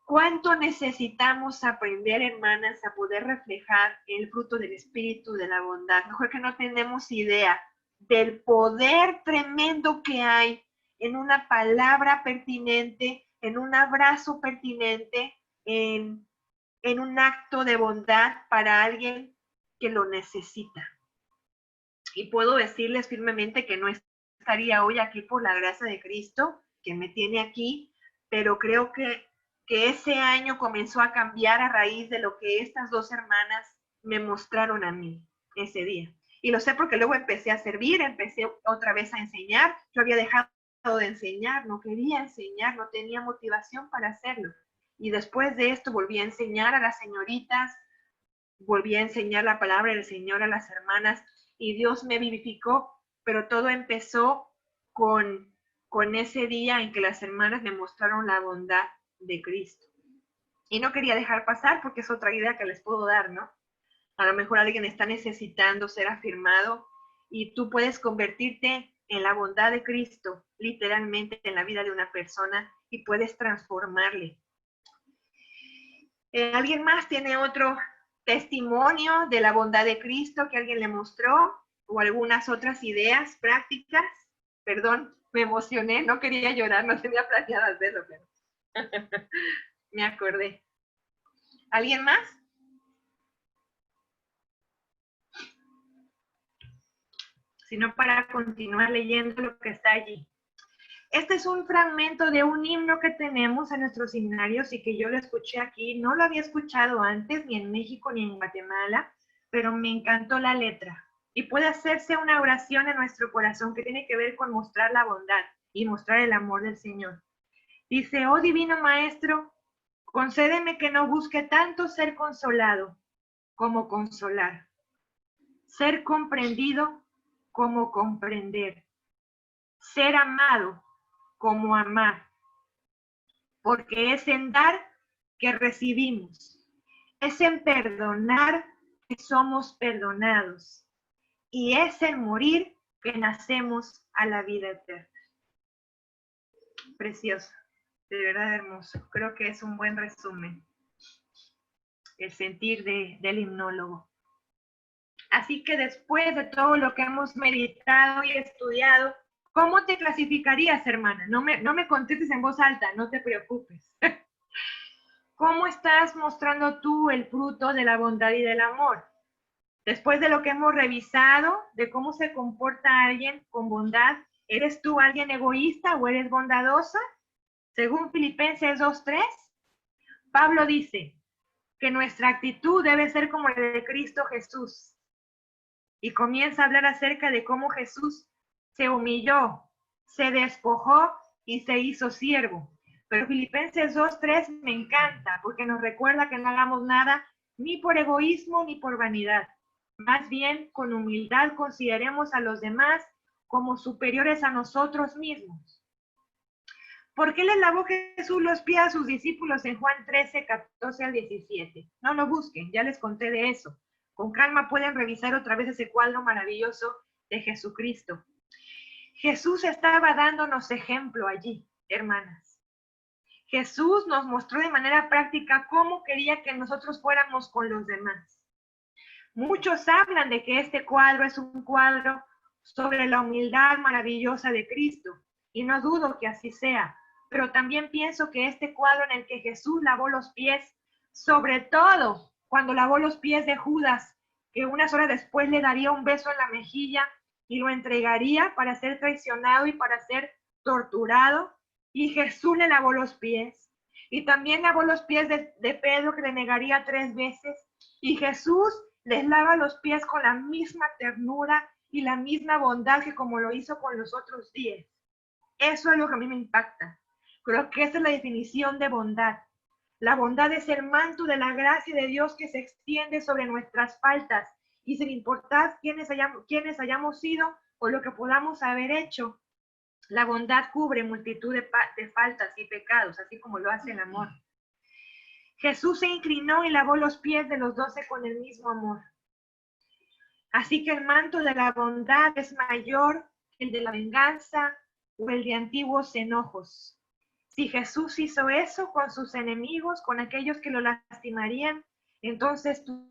¿Cuánto necesitamos aprender, hermanas, a poder reflejar el fruto del espíritu de la bondad? Mejor que no tenemos idea del poder tremendo que hay en una palabra pertinente, en un abrazo pertinente, en un acto de bondad para alguien que lo necesita. Y puedo decirles firmemente que no estaría hoy aquí por la gracia de Cristo, que me tiene aquí, pero creo que ese año comenzó a cambiar a raíz de lo que estas dos hermanas me mostraron a mí ese día. Y lo sé porque luego empecé a servir, empecé otra vez a enseñar. Yo había dejado de enseñar, no quería enseñar, no tenía motivación para hacerlo. Y después de esto volví a enseñar a las señoritas, volví a enseñar la palabra del Señor a las hermanas y Dios me vivificó, pero todo empezó con ese día en que las hermanas me mostraron la bondad de Cristo. Y no quería dejar pasar porque es otra idea que les puedo dar, ¿no? A lo mejor alguien está necesitando ser afirmado y tú puedes convertirte en la bondad de Cristo, literalmente en la vida de una persona y puedes transformarle. ¿Alguien más tiene otro testimonio de la bondad de Cristo que alguien le mostró? ¿O algunas otras ideas prácticas? Perdón, me emocioné, no quería llorar, no tenía planeado hacerlo, pero me acordé. ¿Alguien más? Sino para continuar leyendo lo que está allí. Este es un fragmento de un himno que tenemos en nuestros seminarios y que yo lo escuché aquí. No lo había escuchado antes, ni en México ni en Guatemala, pero me encantó la letra. Y puede hacerse una oración en nuestro corazón que tiene que ver con mostrar la bondad y mostrar el amor del Señor. Dice, oh divino Maestro, concédeme que no busque tanto ser consolado como consolar, ser comprendido como comprender, ser amado como amar, porque es en dar que recibimos, es en perdonar que somos perdonados, y es en morir que nacemos a la vida eterna. Precioso, de verdad hermoso. Creo que es un buen resumen, el sentir del himnólogo. Así que después de todo lo que hemos meditado y estudiado, ¿cómo te clasificarías, hermana? No me contestes en voz alta, no te preocupes. ¿Cómo estás mostrando tú el fruto de la bondad y del amor? Después de lo que hemos revisado, de cómo se comporta alguien con bondad, ¿eres tú alguien egoísta o eres bondadosa? Según Filipenses 2:3, Pablo dice que nuestra actitud debe ser como la de Cristo Jesús. Y comienza a hablar acerca de cómo Jesús se humilló, se despojó y se hizo siervo. Pero Filipenses 2:3 me encanta porque nos recuerda que no hagamos nada ni por egoísmo ni por vanidad. Más bien, con humildad consideremos a los demás como superiores a nosotros mismos. ¿Por qué le lavó Jesús los pies a sus discípulos en Juan 13:14-17? No lo busquen, ya les conté de eso. Con calma pueden revisar otra vez ese cuadro maravilloso de Jesucristo. Jesús estaba dándonos ejemplo allí, hermanas. Jesús nos mostró de manera práctica cómo quería que nosotros fuéramos con los demás. Muchos hablan de que este cuadro es un cuadro sobre la humildad maravillosa de Cristo, y no dudo que así sea, pero también pienso que este cuadro en el que Jesús lavó los pies, sobre todo cuando lavó los pies de Judas, que unas horas después le daría un beso en la mejilla y lo entregaría para ser traicionado y para ser torturado, y Jesús le lavó los pies. Y también lavó los pies de Pedro, que le negaría 3 veces. Y Jesús les lava los pies con la misma ternura y la misma bondad que como lo hizo con los otros 10. Eso es lo que a mí me impacta. Creo que esa es la definición de bondad. La bondad es el manto de la gracia de Dios que se extiende sobre nuestras faltas y sin importar quiénes hayamos sido o lo que podamos haber hecho. La bondad cubre multitud de faltas y pecados, así como lo hace el amor. Jesús se inclinó y lavó los pies de los 12 con el mismo amor. Así que el manto de la bondad es mayor que el de la venganza o el de antiguos enojos. Si Jesús hizo eso con sus enemigos, con aquellos que lo lastimarían, entonces tú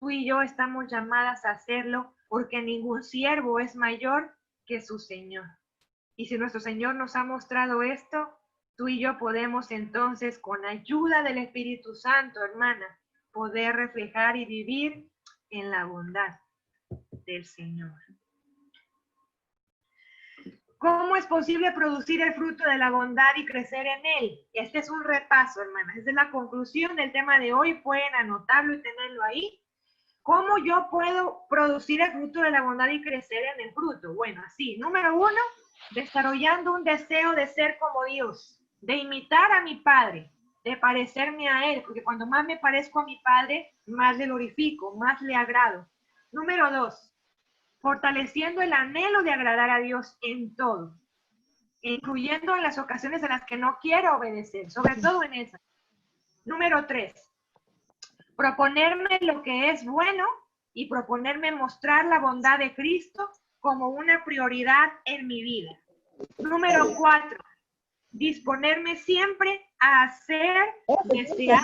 y yo estamos llamadas a hacerlo, porque ningún siervo es mayor que su Señor. Y si nuestro Señor nos ha mostrado esto, tú y yo podemos entonces, con ayuda del Espíritu Santo, hermana, poder reflejar y vivir en la bondad del Señor. ¿Cómo es posible producir el fruto de la bondad y crecer en él? Este es un repaso, hermanas. Esta es la conclusión del tema de hoy. Pueden anotarlo y tenerlo ahí. ¿Cómo yo puedo producir el fruto de la bondad y crecer en el fruto? Bueno, así. Número 1, desarrollando un deseo de ser como Dios, de imitar a mi Padre, de parecerme a Él, porque cuando más me parezco a mi Padre, más le glorifico, más le agrado. Número 2, fortaleciendo el anhelo de agradar a Dios en todo, incluyendo en las ocasiones en las que no quiero obedecer, sobre todo en esas. Número 3, proponerme lo que es bueno y proponerme mostrar la bondad de Cristo como una prioridad en mi vida. Número 4, disponerme siempre a hacer, desear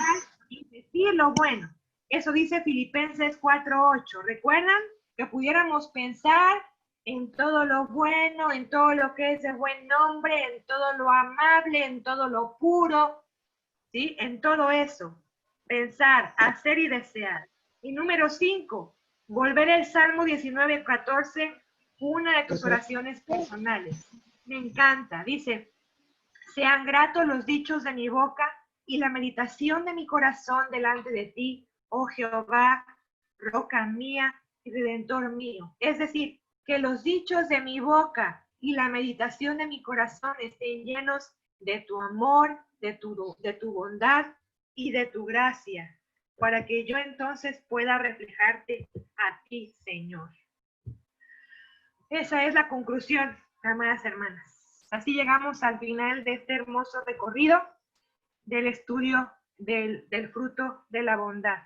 y decir lo bueno. Eso dice Filipenses 4:8. ¿Recuerdan? Que pudiéramos pensar en todo lo bueno, en todo lo que es de buen nombre, en todo lo amable, en todo lo puro, ¿sí? En todo eso. Pensar, hacer y desear. Y número 5, volver el Salmo 19:14, una de tus oraciones personales. Me encanta. Dice, sean gratos los dichos de mi boca y la meditación de mi corazón delante de ti, oh Jehová, roca mía y redentor mío. Es decir, que los dichos de mi boca y la meditación de mi corazón estén llenos de tu amor, de tu bondad y de tu gracia, para que yo entonces pueda reflejarte a ti, Señor. Esa es la conclusión, amadas hermanas. Así llegamos al final de este hermoso recorrido del estudio del fruto de la bondad.